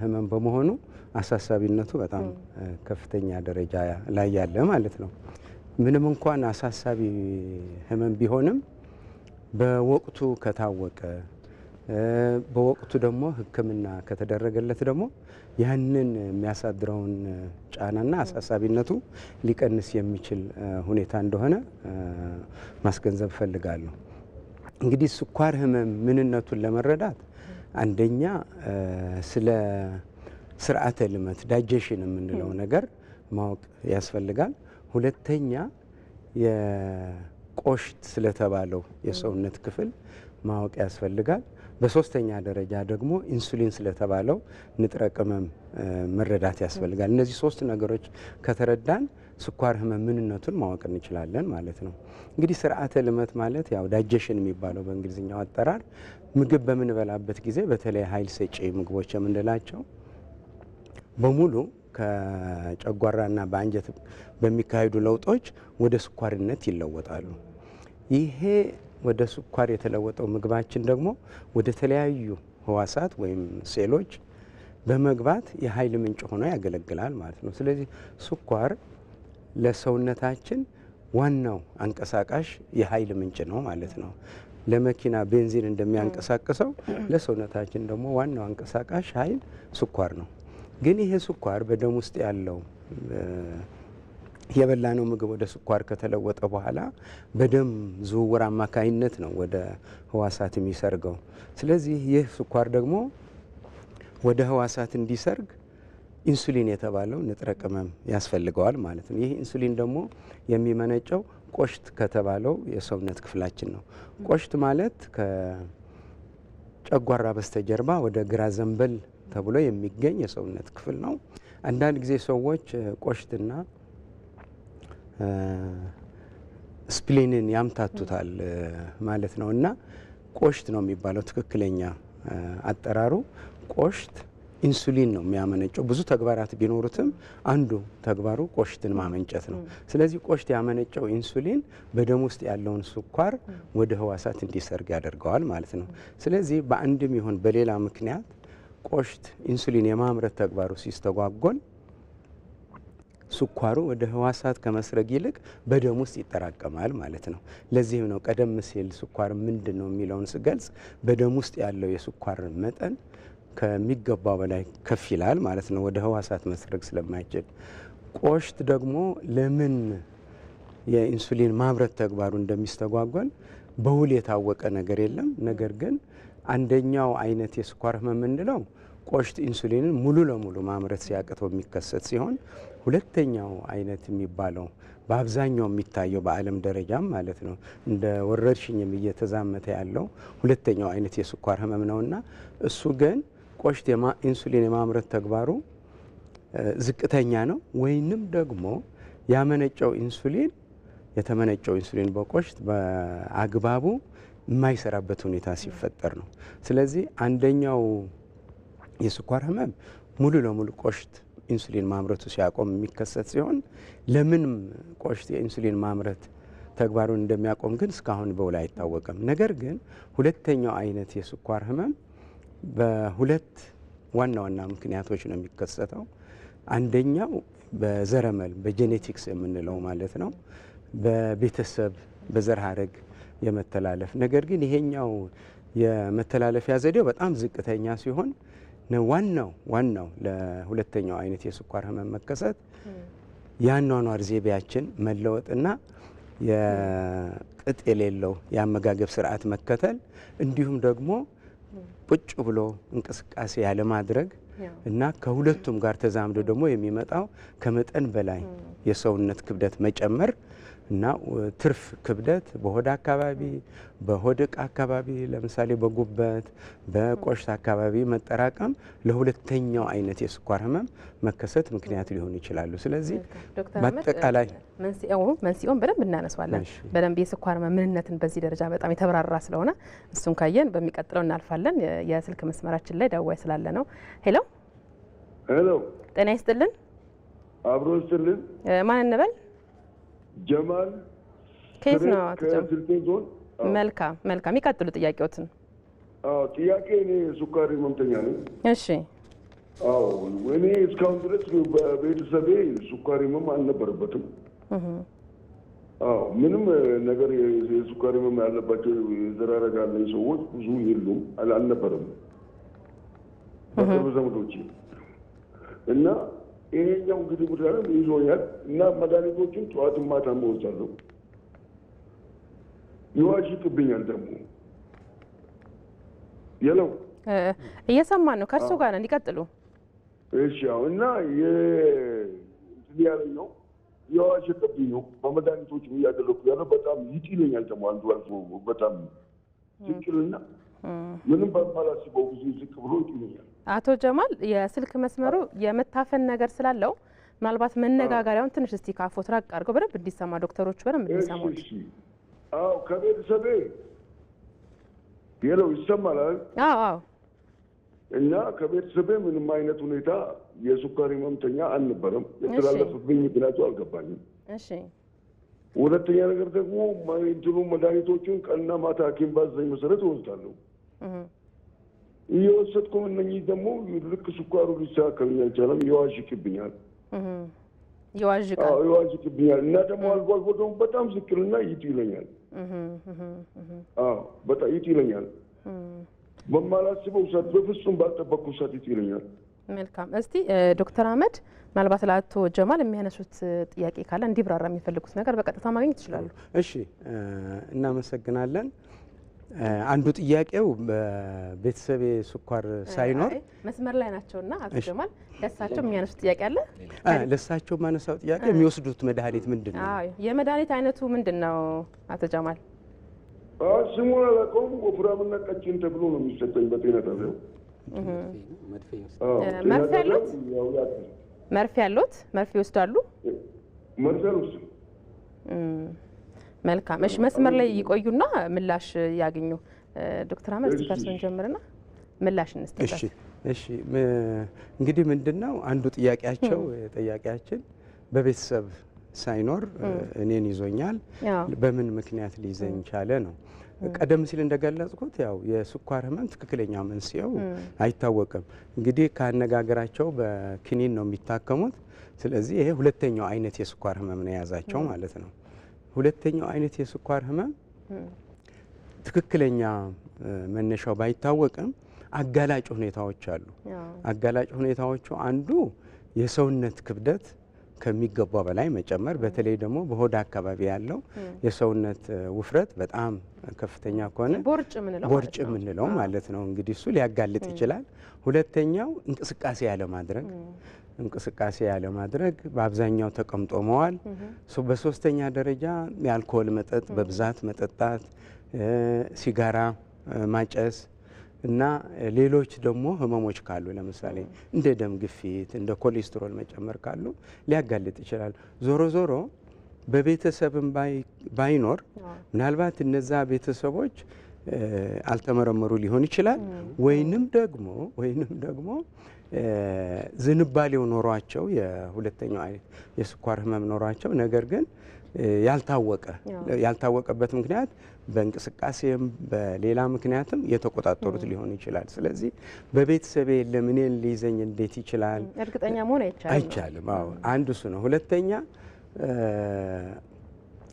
S3: ህመም በመሆኑ አሳሳቢነቱ በጣም ከፍተኛ ደረጃ ላይ ያለ ማለት ነው። ምንም እንኳን አሳሳቢ ህመም ቢሆንም በወቅቱ ከታወቀ በወቅቱ ደግሞ ሕክምና ከተደረገለት ደግሞ ያንን የሚያሳድረውን ጫናና አሳሳቢነቱ ሊቀንስ የሚችል ሁኔታ እንደሆነ ማስገንዘብ እፈልጋለሁ። እንግዲህ ስኳር ህመም ምንነቱን ለመረዳት አንደኛ ስለ ስርዓተ ልመት ዳይጀሽን የምንለው ነገር ማወቅ ያስፈልጋል። ሁለተኛ የቆሽት ስለተባለው የሰውነት ክፍል ማወቅ ያስፈልጋል። በሶስተኛ ደረጃ ደግሞ ኢንሱሊን ስለተባለው ንጥረ ቅመም መረዳት ያስፈልጋል። እነዚህ ሶስት ነገሮች ከተረዳን ስኳር ህመም ምንነቱን ማወቅ እንችላለን ማለት ነው። እንግዲህ ስርዓተ ልመት ማለት ያው ዳይጀሽን የሚባለው በእንግሊዝኛው አጠራር ምግብ በምንበላበት ጊዜ በተለይ ኃይል ሰጪ ምግቦች የምንላቸው በሙሉ ከጨጓራና በአንጀት በሚካሄዱ ለውጦች ወደ ስኳርነት ይለወጣሉ። ይሄ ወደ ስኳር የተለወጠው ምግባችን ደግሞ ወደ ተለያዩ ህዋሳት ወይም ሴሎች በመግባት የኃይል ምንጭ ሆኖ ያገለግላል ማለት ነው። ስለዚህ ስኳር ለሰውነታችን ዋናው አንቀሳቃሽ የኃይል ምንጭ ነው ማለት ነው። ለመኪና ቤንዚን እንደሚያንቀሳቅሰው ለሰውነታችን ደግሞ ዋናው አንቀሳቃሽ ኃይል ስኳር ነው። ግን ይሄ ስኳር በደም ውስጥ ያለው የበላነው ምግብ ወደ ስኳር ከተለወጠ በኋላ በደም ዝውውር አማካይነት ነው ወደ ህዋሳት የሚሰርገው። ስለዚህ ይህ ስኳር ደግሞ ወደ ህዋሳት እንዲሰርግ ኢንሱሊን የተባለው ንጥረ ቅመም ያስፈልገዋል ማለት ነው። ይህ ኢንሱሊን ደግሞ የሚመነጨው ቆሽት ከተባለው የሰውነት ክፍላችን ነው። ቆሽት ማለት ከጨጓራ በስተጀርባ ወደ ግራ ዘንበል ተብሎ የሚገኝ የሰውነት ክፍል ነው። አንዳንድ ጊዜ ሰዎች ቆሽትና ስፕሊንን ያምታቱታል ማለት ነው እና ቆሽት ነው የሚባለው ትክክለኛ አጠራሩ። ቆሽት ኢንሱሊን ነው የሚያመነጨው። ብዙ ተግባራት ቢኖሩትም አንዱ ተግባሩ ቆሽትን ማመንጨት ነው። ስለዚህ ቆሽት ያመነጨው ኢንሱሊን በደም ውስጥ ያለውን ስኳር ወደ ህዋሳት እንዲሰርግ ያደርገዋል ማለት ነው። ስለዚህ በአንድም ይሁን በሌላ ምክንያት ቆሽት ኢንሱሊን የማምረት ተግባሩ ሲስተጓጎል ስኳሩ ወደ ህዋሳት ከመስረግ ይልቅ በደም ውስጥ ይጠራቀማል ማለት ነው። ለዚህም ነው ቀደም ሲል ስኳር ምንድን ነው የሚለውን ስገልጽ በደም ውስጥ ያለው የስኳር መጠን ከሚገባው በላይ ከፍ ይላል ማለት ነው፣ ወደ ህዋሳት መስረግ ስለማይችል። ቆሽት ደግሞ ለምን የኢንሱሊን ማምረት ተግባሩ እንደሚስተጓጎል በውል የታወቀ ነገር የለም። ነገር ግን አንደኛው አይነት የስኳር ህመም የምንለው ቆሽት ኢንሱሊንን ሙሉ ለሙሉ ማምረት ሲያቅተው የሚከሰት ሲሆን ሁለተኛው አይነት የሚባለው በአብዛኛው የሚታየው በዓለም ደረጃም ማለት ነው እንደ ወረርሽኝም እየተዛመተ ያለው ሁለተኛው አይነት የስኳር ህመም ነውና እሱ ግን ቆሽት ኢንሱሊን የማምረት ተግባሩ ዝቅተኛ ነው ወይንም ደግሞ ያመነጨው ኢንሱሊን የተመነጨው ኢንሱሊን በቆሽት በአግባቡ የማይሰራበት ሁኔታ ሲፈጠር ነው። ስለዚህ አንደኛው የስኳር ህመም ሙሉ ለሙሉ ቆሽት ኢንሱሊን ማምረቱ ሲያቆም የሚከሰት ሲሆን ለምን ቆሽት የኢንሱሊን ማምረት ተግባሩን እንደሚያቆም ግን እስካሁን በውል አይታወቅም። ነገር ግን ሁለተኛው አይነት የስኳር ህመም በሁለት ዋና ዋና ምክንያቶች ነው የሚከሰተው። አንደኛው በዘረመል በጄኔቲክስ የምንለው ማለት ነው፣ በቤተሰብ በዘር ሐረግ የመተላለፍ ነገር ግን ይሄኛው የመተላለፊያ ዘዴው በጣም ዝቅተኛ ሲሆን ዋናው ለሁለተኛው አይነት የስኳር ህመም መከሰት የአኗኗር ዘይቤያችን መለወጥና የቅጥ የሌለው የአመጋገብ ስርዓት መከተል እንዲሁም ደግሞ ቁጭ ብሎ እንቅስቃሴ ያለማድረግ እና ከሁለቱም ጋር ተዛምዶ ደግሞ የሚመጣው ከመጠን በላይ የሰውነት ክብደት መጨመር እና ትርፍ ክብደት በሆድ አካባቢ በሆድ ዕቃ አካባቢ ለምሳሌ በጉበት በቆሽት አካባቢ መጠራቀም ለሁለተኛው አይነት የስኳር ህመም መከሰት ምክንያት ሊሆኑ ይችላሉ። ስለዚህ በአጠቃላይ
S1: መንስኤውን በደንብ እናነሳዋለን። በደንብ የስኳር ህመም ምንነትን በዚህ ደረጃ በጣም የተብራራ ስለሆነ እሱን ካየን በሚቀጥለው እናልፋለን። የስልክ መስመራችን ላይ ደዋይ ስላለ ነው። ሄሎ
S9: ሄሎ፣
S1: ጤና ይስጥልን።
S9: አብሮ ይስጥልን።
S1: ማን እንበል?
S9: ጀማል
S1: ከየት ነው?
S9: ከስልጤ ዞን።
S1: መልካም ይቀጥሉ ጥያቄዎትን።
S9: ጥያቄ እኔ ሱካር ህመምተኛ ነኝ።
S1: እሺ።
S9: እኔ እስካሁን ድረስ በቤተሰቤ ሱካር ህመም አልነበረበትም። ምንም ነገር የሱካር ህመም ያለባቸው የዘር ሐረግ ያለኝ ሰዎች ብዙ የሉም፣ አልነበረም በቅርብ ዘመዶቼ እና ይሄኛው እንግዲህ ጉዳዩን ይዞኛል እና መድኃኒቶችን ጠዋትም ማታም እወስዳለሁ። ይዋዥቅብኛል ደግሞ የለው
S1: እየሰማን ነው። ከእርሱ ጋር እንዲቀጥሉ።
S9: እሺ። እና ያለኝ ነው የዋዥቅብኝ ነው። በመድኃኒቶችም እያደረኩ ያለው በጣም ይጥለኛል ደግሞ አንዱ አልፎ በጣም ዝቅልና ምንም በማላስበው ጊዜ ዝቅ ብሎ ይጥለኛል።
S1: አቶ ጀማል የስልክ መስመሩ የመታፈን ነገር ስላለው ምናልባት መነጋገሪያውን ትንሽ እስቲ ካፎት ራቅ አድርገው በደንብ እንዲሰማ ዶክተሮቹ በደንብ እንዲሰሙት።
S9: ከቤተሰቤ የለው ይሰማል። እና ከቤተሰቤ ምንም አይነት ሁኔታ የሱካር ህመምተኛ አልነበረም። የተላለፈብኝ ምክንያቱ አልገባኝም።
S1: እሺ።
S9: ሁለተኛ ነገር ደግሞ እንትኑ መድኃኒቶቹን ቀንና ማታ ሐኪም ባዘኝ መሰረት እወስዳለሁ። እየወሰድኩም እነኚህ ደግሞ ልክ ስኳሩ ሊስተካከልኝ አልቻለም። ይዋዥቅብኛል ይዋዥቅብኛል እና ደግሞ አልፎ አልፎ ደግሞ በጣም ዝቅልና ይጥ ይለኛል። በጣም ይጥ ይለኛል። በማላስበው ሰዓት፣ በፍጹም ባልጠበቅኩ ሰዓት ይጥ ይለኛል።
S1: መልካም። እስቲ ዶክተር አህመድ ምናልባት ለአቶ ጀማል የሚያነሱት ጥያቄ ካለ እንዲብራራ የሚፈልጉት ነገር በቀጥታ ማግኘት ይችላሉ።
S3: እሺ፣ እናመሰግናለን። አንዱ ጥያቄው በቤተሰቤ ስኳር ሳይኖር
S1: መስመር ላይ ናቸውና አቶ ጀማል ለሳቸው የሚያነሱት ጥያቄ አለ።
S3: ለሳቸው ማነሳው ጥያቄ የሚወስዱት መድኃኒት ምንድን ነው?
S1: የመድኃኒት አይነቱ ምንድን ነው አቶ ጀማል?
S9: ስሙን አላውቀውም። ወፍራምና ቀጭን ተብሎ ነው የሚሰጠኝ በጤና ጣቢያው።
S1: መርፌ ያሉት መርፌ ይወስዳሉ?
S9: መርፌ አልወስድም።
S1: መልካም። እሺ፣ መስመር ላይ ይቆዩና ምላሽ ያገኙ። ዶክተር አህመድ እስቲ ከርሶን ጀምርና ምላሽ እንስጥበት።
S3: እሺ። እንግዲህ ምንድነው አንዱ ጥያቄያችን በቤተሰብ ሳይኖር እኔን ይዞኛል፣ በምን ምክንያት ሊይዘኝ ቻለ ነው። ቀደም ሲል እንደገለጽኩት ያው የስኳር ህመም ትክክለኛ መንስኤው አይታወቅም። እንግዲህ ካነጋገራቸው በክኒን ነው የሚታከሙት። ስለዚህ ይሄ ሁለተኛው አይነት የስኳር ህመም ነው የያዛቸው ማለት ነው። ሁለተኛው አይነት የስኳር ህመም ትክክለኛ መነሻው ባይታወቅም አጋላጭ ሁኔታዎች አሉ። አጋላጭ ሁኔታዎቹ አንዱ የሰውነት ክብደት ከሚገባው በላይ መጨመር፣ በተለይ ደግሞ በሆድ አካባቢ ያለው የሰውነት ውፍረት በጣም ከፍተኛ ከሆነ ቦርጭ የምንለው ማለት ነው እንግዲህ እሱ ሊያጋልጥ ይችላል። ሁለተኛው እንቅስቃሴ ያለማድረግ በአብዛኛው ተቀምጦ መዋል። በሶስተኛ ደረጃ የአልኮል መጠጥ በብዛት መጠጣት፣ ሲጋራ ማጨስ እና ሌሎች ደግሞ ህመሞች ካሉ ለምሳሌ እንደ ደም ግፊት እንደ ኮሌስትሮል መጨመር ካሉ ሊያጋልጥ ይችላል። ዞሮ ዞሮ በቤተሰብም ባይኖር ምናልባት እነዛ ቤተሰቦች አልተመረመሩ ሊሆን ይችላል ወይንም ደግሞ ዝንባሌው ኖሯቸው የሁለተኛው አይነት የስኳር ህመም ኖሯቸው ነገር ግን ያልታወቀበት ምክንያት በእንቅስቃሴም በሌላ ምክንያትም የተቆጣጠሩት ሊሆን ይችላል። ስለዚህ በቤተሰቤ ለምኔን ሊይዘኝ እንዴት ይችላል?
S1: እርግጠኛ መሆን
S3: አይቻልም። አዎ አንዱ እሱ ነው። ሁለተኛ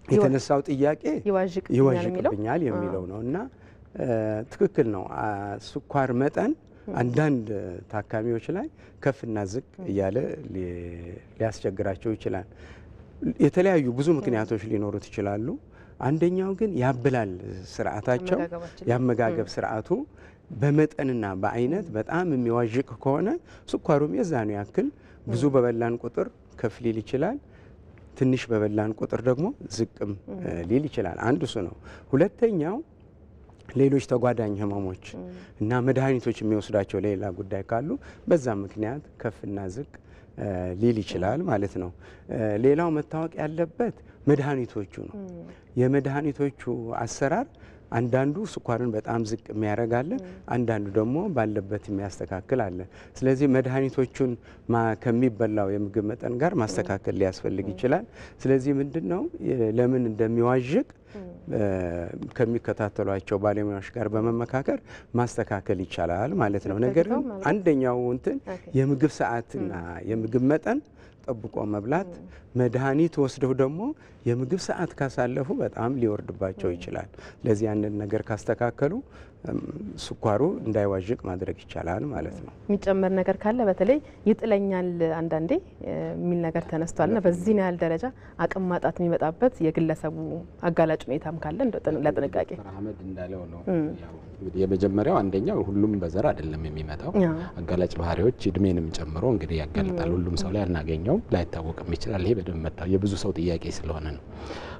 S3: የተነሳው ጥያቄ ይዋዥቅብኛል የሚለው ነው እና ትክክል ነው። ስኳር መጠን አንዳንድ ታካሚዎች ላይ ከፍና ዝቅ እያለ ሊያስቸግራቸው ይችላል። የተለያዩ ብዙ ምክንያቶች ሊኖሩት ይችላሉ። አንደኛው ግን ያብላል ስርዓታቸው ያመጋገብ ስርዓቱ በመጠንና በአይነት በጣም የሚዋዥቅ ከሆነ ስኳሩም የዛኑ ያክል ብዙ በበላን ቁጥር ከፍ ሊል ይችላል። ትንሽ በበላን ቁጥር ደግሞ ዝቅም ሊል ይችላል። አንዱ እሱ ነው። ሁለተኛው ሌሎች ተጓዳኝ ህመሞች እና መድኃኒቶች የሚወስዳቸው ሌላ ጉዳይ ካሉ በዛ ምክንያት ከፍና ዝቅ ሊል ይችላል ማለት ነው። ሌላው መታወቅ ያለበት መድኃኒቶቹ ነው። የመድኃኒቶቹ አሰራር አንዳንዱ ስኳርን በጣም ዝቅ የሚያደርግ አለ፣ አንዳንዱ ደግሞ ባለበት የሚያስተካክል አለ። ስለዚህ መድኃኒቶቹን ከሚበላው የምግብ መጠን ጋር ማስተካከል ሊያስፈልግ ይችላል። ስለዚህ ምንድን ነው ለምን እንደሚዋዥቅ ከሚከታተሏቸው ባለሙያዎች ጋር በመመካከር ማስተካከል ይቻላል ማለት ነው። ነገር ግን አንደኛው እንትን የምግብ ሰዓትና የምግብ መጠን ጠብቆ መብላት፣ መድኃኒት ወስደው ደግሞ የምግብ ሰዓት ካሳለፉ በጣም ሊወርድባቸው ይችላል። ለዚህ ያንን ነገር ካስተካከሉ ስኳሩ እንዳይዋዥቅ ማድረግ ይቻላል ማለት ነው።
S1: የሚጨመር ነገር ካለ በተለይ ይጥለኛል አንዳንዴ የሚል ነገር ተነስቷልና በዚህ ያህል ደረጃ አቅም ማጣት የሚመጣበት የግለሰቡ አጋላጭ ሁኔታም ካለ ለጥንቃቄ
S2: አህመድ እንዳለው ነው። እንግዲህ የመጀመሪያው አንደኛው ሁሉም በዘር አይደለም የሚመጣው። አጋላጭ ባህሪዎች እድሜንም ጨምሮ እንግዲህ ያጋልጣል። ሁሉም ሰው ላይ አናገኘውም፣ ላይታወቅም ይችላል። ይሄ በደንብ መጣው የብዙ ሰው ጥያቄ ስለሆነ ነው።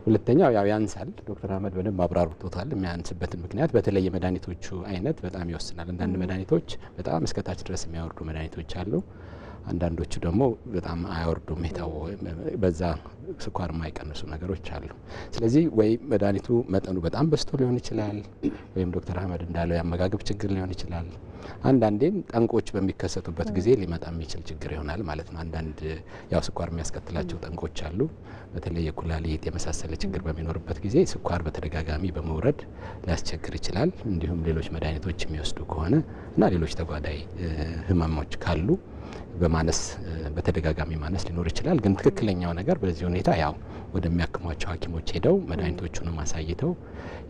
S2: ሁለተኛው ያው ያንሳል። ዶክተር አህመድ በደንብ አብራርቶታል። የሚያንስበትን ምክንያት በተለይ የመድኃኒቶቹ አይነት በጣም ይወስናል። አንዳንድ መድኃኒቶች በጣም እስከታች ድረስ የሚያወርዱ መድኃኒቶች አሉ። አንዳንዶቹ ደግሞ በጣም አያወርዱም፣ በዛ ስኳር የማይቀንሱ ነገሮች አሉ። ስለዚህ ወይ መድኃኒቱ መጠኑ በጣም በዝቶ ሊሆን ይችላል፣ ወይም ዶክተር አህመድ እንዳለው የአመጋገብ ችግር ሊሆን ይችላል። አንዳንዴም ጠንቆች በሚከሰቱበት ጊዜ ሊመጣ የሚችል ችግር ይሆናል ማለት ነው። አንዳንድ ያው ስኳር የሚያስከትላቸው ጠንቆች አሉ። በተለይ የኩላሊት የመሳሰለ ችግር በሚኖርበት ጊዜ ስኳር በተደጋጋሚ በመውረድ ሊያስቸግር ይችላል። እንዲሁም ሌሎች መድኃኒቶች የሚወስዱ ከሆነ እና ሌሎች ተጓዳኝ ህመሞች ካሉ በማነስ በተደጋጋሚ ማነስ ሊኖር ይችላል። ግን ትክክለኛው ነገር በዚህ ሁኔታ ያው ወደሚያክሟቸው ሐኪሞች ሄደው መድኃኒቶቹንም አሳይተው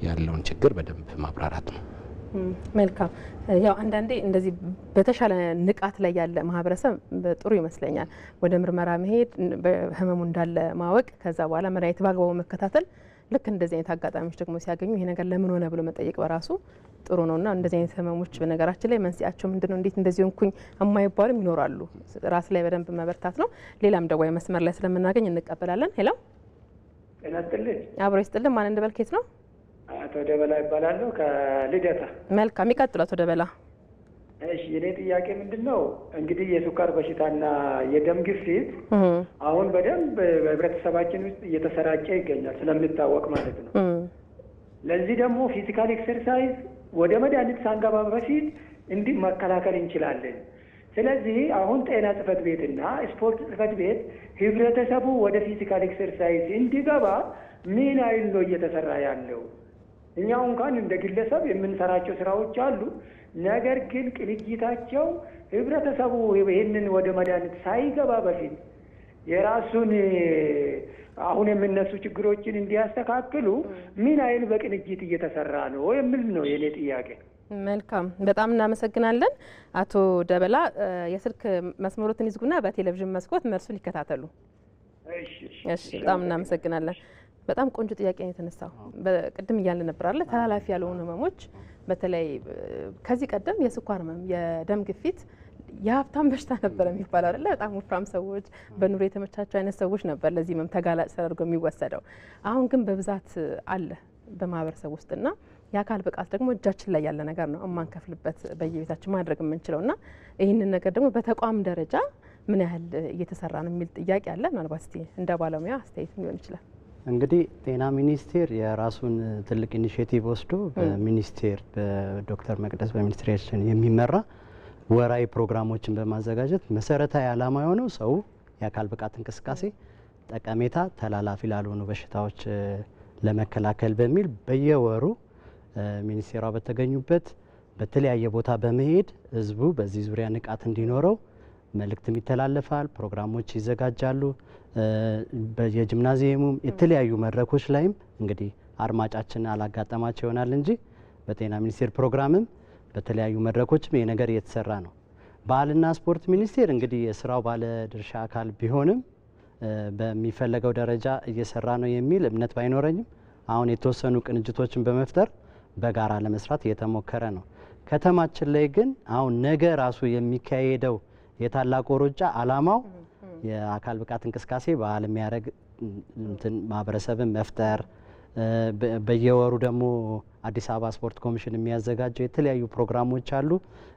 S2: ያለውን ችግር በደንብ ማብራራት ነው።
S1: መልካም። ያው አንዳንዴ እንደዚህ በተሻለ ንቃት ላይ ያለ ማህበረሰብ ጥሩ ይመስለኛል። ወደ ምርመራ መሄድ፣ ህመሙ እንዳለ ማወቅ፣ ከዛ በኋላ መድኃኒት በአግባቡ መከታተል። ልክ እንደዚህ አይነት አጋጣሚዎች ደግሞ ሲያገኙ ይሄ ነገር ለምን ሆነ ብሎ መጠየቅ በራሱ ጥሩ ነውና እንደዚህ አይነት ህመሞች በነገራችን ላይ መንስኤያቸው ምንድነው፣ እንዴት እንደዚህ ሆንኩኝ የማይባሉም ይኖራሉ። ራስ ላይ በደንብ መበርታት ነው። ሌላም ደዋይ መስመር ላይ ስለምናገኝ እንቀበላለን። ሄሎ፣
S10: ጤና ይስጥልኝ።
S1: አብሮ ይስጥልኝ። ማን እንደበል ከየት ነው?
S10: አቶ ደበላ ይባላለሁ ከልደታ።
S1: መልካም፣ ይቀጥሉ አቶ ደበላ።
S10: እሺ፣ የኔ ጥያቄ ምንድነው እንግዲህ የስኳር በሽታና የደም ግፊት አሁን በደንብ በህብረተሰባችን ውስጥ እየተሰራጨ ይገኛል ስለሚታወቅ ማለት ነው። ለዚህ ደግሞ ፊዚካል ኤክሰርሳይዝ ወደ መድኃኒት ሳንገባ በፊት እንዲህ መከላከል እንችላለን። ስለዚህ አሁን ጤና ጽህፈት ቤትና ስፖርት ጽህፈት ቤት ህብረተሰቡ ወደ ፊዚካል ኤክሰርሳይዝ እንዲገባ ምን አይል ነው እየተሰራ ያለው? እኛው እንኳን እንደ ግለሰብ የምንሰራቸው ስራዎች አሉ። ነገር ግን ቅንጅታቸው ህብረተሰቡ ይህንን ወደ መድኃኒት ሳይገባ በፊት የራሱን አሁን የሚነሱ ችግሮችን እንዲያስተካክሉ ምን አይል በቅንጅት እየተሰራ ነው የሚል ነው የኔ ጥያቄ።
S1: መልካም፣ በጣም እናመሰግናለን አቶ ደበላ። የስልክ መስመሮትን ይዝጉና በቴሌቪዥን መስኮት መልሱን ይከታተሉ። እሺ በጣም እናመሰግናለን። በጣም ቆንጆ ጥያቄ ነው የተነሳው። በቅድም እያልን ነበር አይደል ተላላፊ ያልሆኑ ህመሞች በተለይ ከዚህ ቀደም የስኳር ህመም፣ የደም ግፊት የሀብታም በሽታ ነበር የሚባለው አይደል? በጣም ወፍራም ሰዎች በኑሮ የተመቻቸው አይነት ሰዎች ነበር ለዚህ ህመም ተጋላጭ ተደርጎ የሚወሰደው። አሁን ግን በብዛት አለ በማህበረሰብ ውስጥና የአካል ብቃት ደግሞ እጃችን ላይ ያለ ነገር ነው የማንከፍልበት በየቤታችን ማድረግ የምንችለውና ይህንን ነገር ደግሞ በተቋም ደረጃ ምን ያህል እየተሰራ ነው የሚል ጥያቄ አለ። ምናልባት እስቲ እንደ ባለሙያ አስተያየት ሊሆን ይችላል።
S4: እንግዲህ ጤና ሚኒስቴር የራሱን ትልቅ ኢኒሼቲቭ ወስዶ በሚኒስቴር በዶክተር መቅደስ በሚኒስትሬሽን የሚመራ ወራዊ ፕሮግራሞችን በማዘጋጀት መሰረታዊ ዓላማ የሆነው ሰው የአካል ብቃት እንቅስቃሴ ጠቀሜታ ተላላፊ ላልሆኑ በሽታዎች ለመከላከል በሚል በየወሩ ሚኒስቴሯ በተገኙበት በተለያየ ቦታ በመሄድ ህዝቡ በዚህ ዙሪያ ንቃት እንዲኖረው መልእክትም ይተላለፋል፣ ፕሮግራሞች ይዘጋጃሉ። የጂምናዚየሙም የተለያዩ መድረኮች ላይም እንግዲህ አድማጫችን አላጋጠማቸው ይሆናል እንጂ በጤና ሚኒስቴር ፕሮግራምም በተለያዩ መድረኮችም ይህ ነገር እየተሰራ ነው። ባህልና ስፖርት ሚኒስቴር እንግዲህ የስራው ባለ ድርሻ አካል ቢሆንም በሚፈለገው ደረጃ እየሰራ ነው የሚል እምነት ባይኖረኝም አሁን የተወሰኑ ቅንጅቶችን በመፍጠር በጋራ ለመስራት እየተሞከረ ነው። ከተማችን ላይ ግን አሁን ነገ ራሱ የሚካሄደው የታላቁ ሩጫ አላማው የአካል ብቃት እንቅስቃሴ ባህል የሚያደርግ ማህበረሰብን መፍጠር፣ በየወሩ ደግሞ አዲስ አበባ ስፖርት ኮሚሽን የሚያዘጋጀው የተለያዩ ፕሮግራሞች አሉ።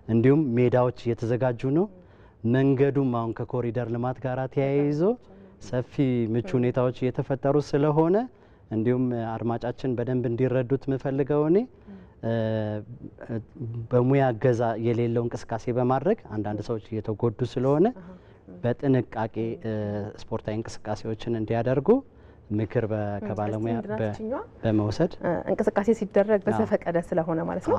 S4: እንዲሁም ሜዳዎች እየተዘጋጁ ነው። መንገዱም አሁን ከኮሪደር ልማት ጋር ተያይዞ ሰፊ ምቹ ሁኔታዎች እየተፈጠሩ ስለሆነ እንዲሁም አድማጫችን በደንብ እንዲረዱት የምፈልገው እኔ በሙያ እገዛ የሌለው እንቅስቃሴ በማድረግ አንዳንድ ሰዎች እየተጎዱ ስለሆነ በጥንቃቄ ስፖርታዊ እንቅስቃሴዎችን እንዲያደርጉ ምክር ከባለሙያ በመውሰድ
S1: እንቅስቃሴ ሲደረግ በዘፈቀደ ስለሆነ ማለት ነው።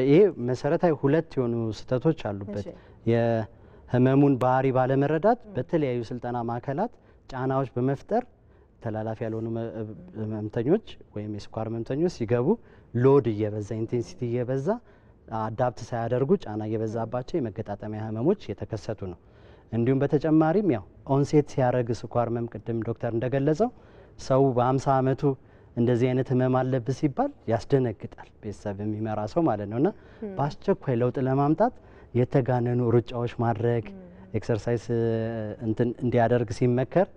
S4: ይሄ መሰረታዊ ሁለት የሆኑ ስህተቶች አሉበት። የህመሙን ባህሪ ባለመረዳት በተለያዩ ስልጠና ማዕከላት ጫናዎች በመፍጠር ተላላፊ ያልሆኑ ህመምተኞች ወይም የስኳር ህመምተኞች ሲገቡ ሎድ እየበዛ ኢንቴንሲቲ እየበዛ አዳፕት ሳያደርጉ ጫና እየበዛባቸው የመገጣጠሚያ ህመሞች የተከሰቱ ነው። እንዲሁም በተጨማሪም ያው ኦንሴት ሲያደርግ ስኳር ህመም ቅድም ዶክተር እንደገለጸው ሰው በ50 ዓመቱ እንደዚህ አይነት ህመም አለብህ ሲባል ያስደነግጣል፣ ቤተሰብ የሚመራ ሰው ማለት ነውና በአስቸኳይ ለውጥ ለማምጣት የተጋነኑ ሩጫዎች ማድረግ ኤክሰርሳይዝ እንዲያደርግ ሲመከር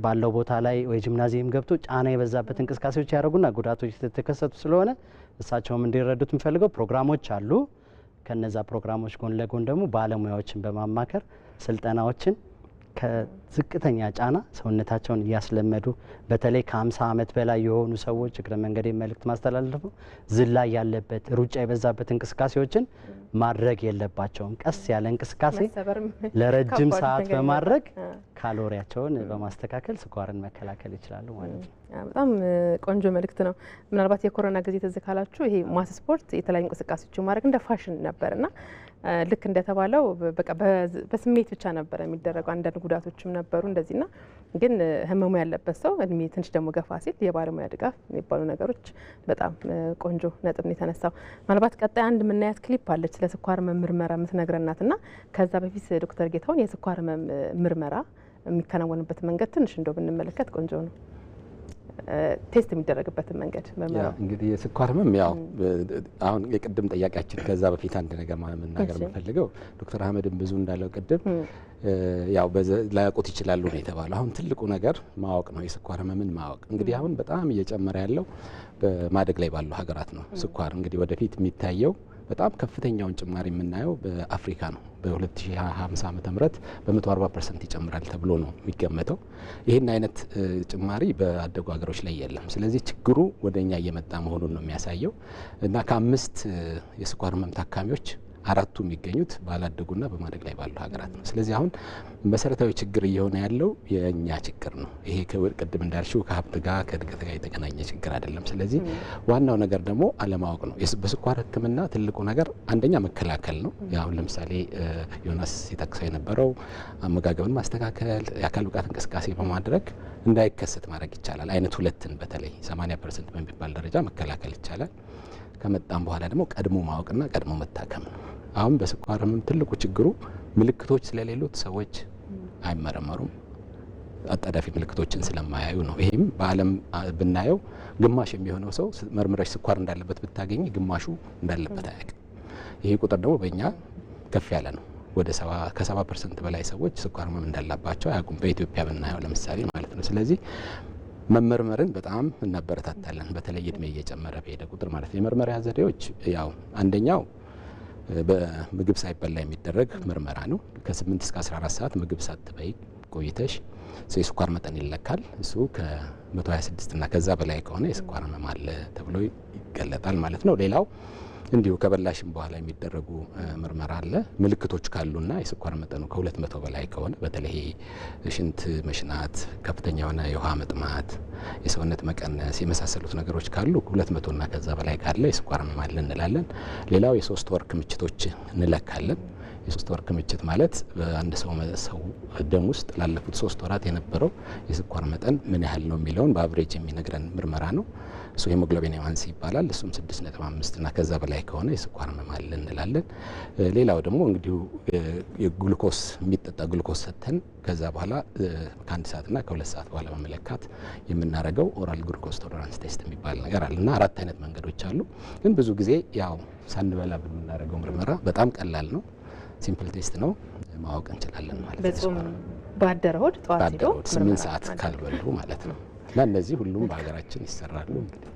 S4: ባለው ቦታ ላይ ወይ ጂምናዚየም ገብቶ ጫና የበዛበት እንቅስቃሴዎች ያደርጉና ጉዳቶች የተከሰቱ ስለሆነ እሳቸውም እንዲረዱት የሚፈልገው ፕሮግራሞች አሉ። ከነዛ ፕሮግራሞች ጎን ለጎን ደግሞ ባለሙያዎችን በማማከር ስልጠናዎችን ከዝቅተኛ ጫና ሰውነታቸውን እያስለመዱ በተለይ ከ50 ዓመት በላይ የሆኑ ሰዎች እግረ መንገድ መልእክት ማስተላለፉ ዝላይ ያለበት ሩጫ የበዛበት እንቅስቃሴዎችን ማድረግ የለባቸውም። ቀስ ያለ እንቅስቃሴ ለረጅም ሰዓት በማድረግ ካሎሪያቸውን በማስተካከል ስኳርን መከላከል ይችላሉ ማለት ነው።
S1: በጣም ቆንጆ መልእክት ነው። ምናልባት የኮሮና ጊዜ ትዝ ካላችሁ ይሄ ማስ ስፖርት የተለያዩ እንቅስቃሴዎችን ማድረግ እንደ ፋሽን ነበርና ልክ እንደተባለው በቃ በስሜት ብቻ ነበር የሚደረገው። አንዳንድ ጉዳቶችም ነበሩ እንደዚህና ግን ህመሙ ያለበት ሰው እድሜ ትንሽ ደግሞ ገፋ ሲል የባለሙያ ድጋፍ የሚባሉ ነገሮች በጣም ቆንጆ ነጥብ ነው የተነሳው። ምናልባት ቀጣይ አንድ የምናያት ክሊፕ አለች ስለ ስኳር ህመም ምርመራ የምትነግረናትና ከዛ በፊት ዶክተር ጌታሁን የስኳር ህመም ምርመራ የሚከናወንበት መንገድ ትንሽ እንደው ብንመለከት ቆንጆ ነው። ቴስት የሚደረግበትን መንገድ
S2: እንግዲህ የስኳር ህመም ያው አሁን የቅድም ጥያቄያችን ከዛ በፊት አንድ ነገር መናገር የምፈልገው ዶክተር አህመድም ብዙ እንዳለው ቅድም ያው ላያውቁት ይችላሉ ነው የተባለው። አሁን ትልቁ ነገር ማወቅ ነው፣ የስኳር ህመምን ማወቅ። እንግዲህ አሁን በጣም እየጨመረ ያለው በማደግ ላይ ባሉ ሀገራት ነው ስኳር። እንግዲህ ወደፊት የሚታየው በጣም ከፍተኛውን ጭማሪ የምናየው በአፍሪካ ነው። በ2050 ዓመተ ምህረት በ140% ይጨምራል ተብሎ ነው የሚገመተው። ይህን አይነት ጭማሪ በአደጉ ሀገሮች ላይ የለም። ስለዚህ ችግሩ ወደኛ እየመጣ መሆኑን ነው የሚያሳየው እና ከ5 የስኳር ህመም ታካሚዎች 4ቱ የሚገኙት ባላደጉና በማደግ ላይ ባሉ ሀገራት ነው። ስለዚህ አሁን መሰረታዊ ችግር እየሆነ ያለው የእኛ ችግር ነው። ይሄ ቅድም እንዳልሽው ከሀብት ጋር ከእድገት ጋር የተገናኘ ችግር አይደለም። ስለዚህ ዋናው ነገር ደግሞ አለማወቅ ነው። በስኳር ህክምና ትልቁ ነገር አንደኛ መከላከል ነው። አሁን ለምሳሌ ዮናስ ሲጠቅሰው የነበረው አመጋገብን ማስተካከል፣ የአካል ብቃት እንቅስቃሴ በማድረግ እንዳይከሰት ማድረግ ይቻላል። አይነት 2ን በተለይ 80% በሚባል ደረጃ መከላከል ይቻላል። ከመጣም በኋላ ደግሞ ቀድሞ ማወቅና ቀድሞ መታከም ነው። አሁን በስኳር ህመም ትልቁ ችግሩ ምልክቶች ስለሌሉት ሰዎች አይመረመሩም። አጣዳፊ ምልክቶችን ስለማያዩ ነው። ይሄም በዓለም ብናየው ግማሽ የሚሆነው ሰው መርምረሽ ስኳር እንዳለበት ብታገኝ ግማሹ እንዳለበት አያውቅም። ይሄ ቁጥር ደግሞ በእኛ ከፍ ያለ ነው። ወደ 70% በላይ ሰዎች ስኳር ህመም እንዳለባቸው አያውቁም፣ በኢትዮጵያ ብናየው ለምሳሌ ማለት ነው። ስለዚህ መመርመርን በጣም እናበረታታለን፣ በተለይ እድሜ እየጨመረ በሄደ ቁጥር ማለት ነው። የመርመሪያ ዘዴዎች ያው አንደኛው በምግብ ሳይበላ የሚደረግ ምርመራ ነው። ከ8 እስከ 14 ሰዓት ምግብ ሳትበይ ቆይተሽ የስኳር መጠን ይለካል። እሱ ከ126 እና ከዛ በላይ ከሆነ የስኳር ህመም አለ ተብሎ ይገለጣል ማለት ነው። ሌላው እንዲሁ ከበላሽም በኋላ የሚደረጉ ምርመራ አለ። ምልክቶች ካሉና የስኳር መጠኑ ከ200 በላይ ከሆነ በተለይ ሽንት መሽናት፣ ከፍተኛ የሆነ የውሃ መጥማት፣ የሰውነት መቀነስ የመሳሰሉት ነገሮች ካሉ 200 እና ከዛ በላይ ካለ የስኳር ህመም አለ እንላለን። ሌላው የ3 ወር ክምችቶች እንለካለን። የ3 ወር ክምችት ማለት በአንድ ሰው ደም ውስጥ ላለፉት 3 ወራት የነበረው የስኳር መጠን ምን ያህል ነው የሚለውን በአቨሬጅ የሚነግረን ምርመራ ነው። እሱ ሄሞግሎቢን ኤዋንሲ ይባላል። እሱም 6.5 እና ከዛ በላይ ከሆነ የስኳር ህመም አለ እንላለን። ሌላው ደግሞ እንግዲህ የግሉኮስ የሚጠጣ ግሉኮስ ሰጥተን ከዛ በኋላ ከ1 ሰዓትና ከ2 ሰዓት በኋላ መመለካት የምናደርገው ኦራል ግሉኮስ ቶለራንስ ቴስት የሚባል ነገር አለ እና 4 አይነት መንገዶች አሉ። ግን ብዙ ጊዜ ያው ሳንበላ የምናደርገው ምርመራ በጣም ቀላል ነው። ሲምፕል ቴስት ነው፣ ማወቅ እንችላለን ማለት ነው።
S1: በጾም ባደረ ሆድ ጠዋት ሄዶ
S2: 8 ሰዓት ካልበሉ ማለት ነው። እና እነዚህ ሁሉም በሀገራችን ይሰራሉ። እንግዲህ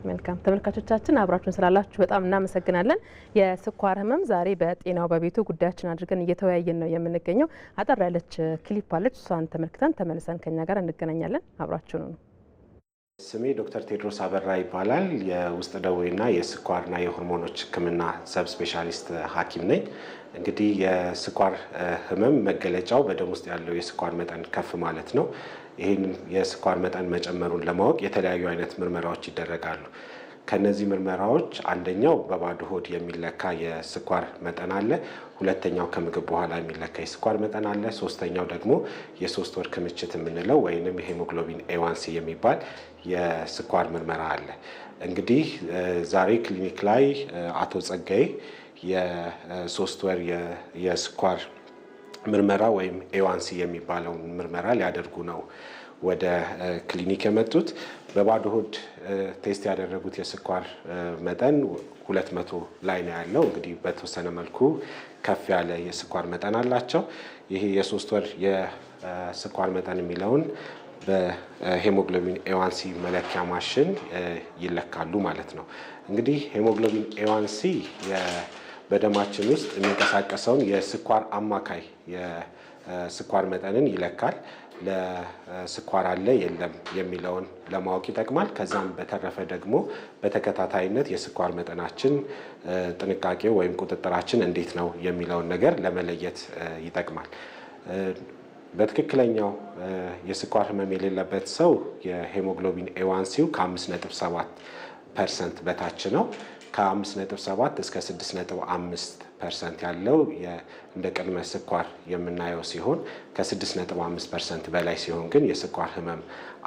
S1: መልካም ተመልካቾቻችን አብራችሁን ስላላችሁ በጣም እናመሰግናለን። የስኳር ህመም ዛሬ በጤናው በቤቱ ጉዳያችን አድርገን እየተወያየን ነው የምንገኘው። አጠር ያለች ክሊፕ አለች፣ እሷን ተመልክተን ተመልሰን ከኛ ጋር እንገናኛለን። አብራችሁን ነው።
S11: ስሜ ዶክተር ቴድሮስ አበራ ይባላል። የውስጥ ደዌና የስኳርና የሆርሞኖች ሕክምና ሰብ ስፔሻሊስት ሐኪም ነኝ። እንግዲህ የስኳር ህመም መገለጫው በደም ውስጥ ያለው የስኳር መጠን ከፍ ማለት ነው። ይህን የስኳር መጠን መጨመሩን ለማወቅ የተለያዩ አይነት ምርመራዎች ይደረጋሉ። ከነዚህ ምርመራዎች አንደኛው በባዶ ሆድ የሚለካ የስኳር መጠን አለ። ሁለተኛው ከምግብ በኋላ የሚለካ የስኳር መጠን አለ። ሶስተኛው ደግሞ የ3 ወር ክምችት የምንለው ወይንም የሄሞግሎቢን ኤዋንሲ የሚባል የስኳር ምርመራ አለ። እንግዲህ ዛሬ ክሊኒክ ላይ አቶ ጸጋዬ የ3 ወር የስኳር ምርመራ ወይም ኤዋንሲ የሚባለውን ምርመራ ሊያደርጉ ነው ወደ ክሊኒክ የመጡት። በባዶ ሆድ ቴስት ያደረጉት የስኳር መጠን 200 ላይ ነው ያለው። እንግዲህ በተወሰነ መልኩ ከፍ ያለ የስኳር መጠን አላቸው። ይሄ የ3 ወር የስኳር መጠን የሚለውን በሄሞግሎቢን ኤዋንሲ መለኪያ ማሽን ይለካሉ ማለት ነው። እንግዲህ ሄሞግሎቢን ኤዋንሲ በደማችን ውስጥ የሚንቀሳቀሰውን የስኳር አማካይ የስኳር መጠንን ይለካል። ለስኳር አለ የለም የሚለውን ለማወቅ ይጠቅማል። ከዛም በተረፈ ደግሞ በተከታታይነት የስኳር መጠናችን ጥንቃቄ ወይም ቁጥጥራችን እንዴት ነው የሚለውን ነገር ለመለየት ይጠቅማል። በትክክለኛው የስኳር ህመም የሌለበት ሰው የሄሞግሎቢን ኤዋንሲው ከ5.7% በታች ነው። ከ5.7 እስከ 6.5% ያለው እንደ ቅድመ ስኳር የምናየው ሲሆን ከ6.5% በላይ ሲሆን ግን የስኳር ህመም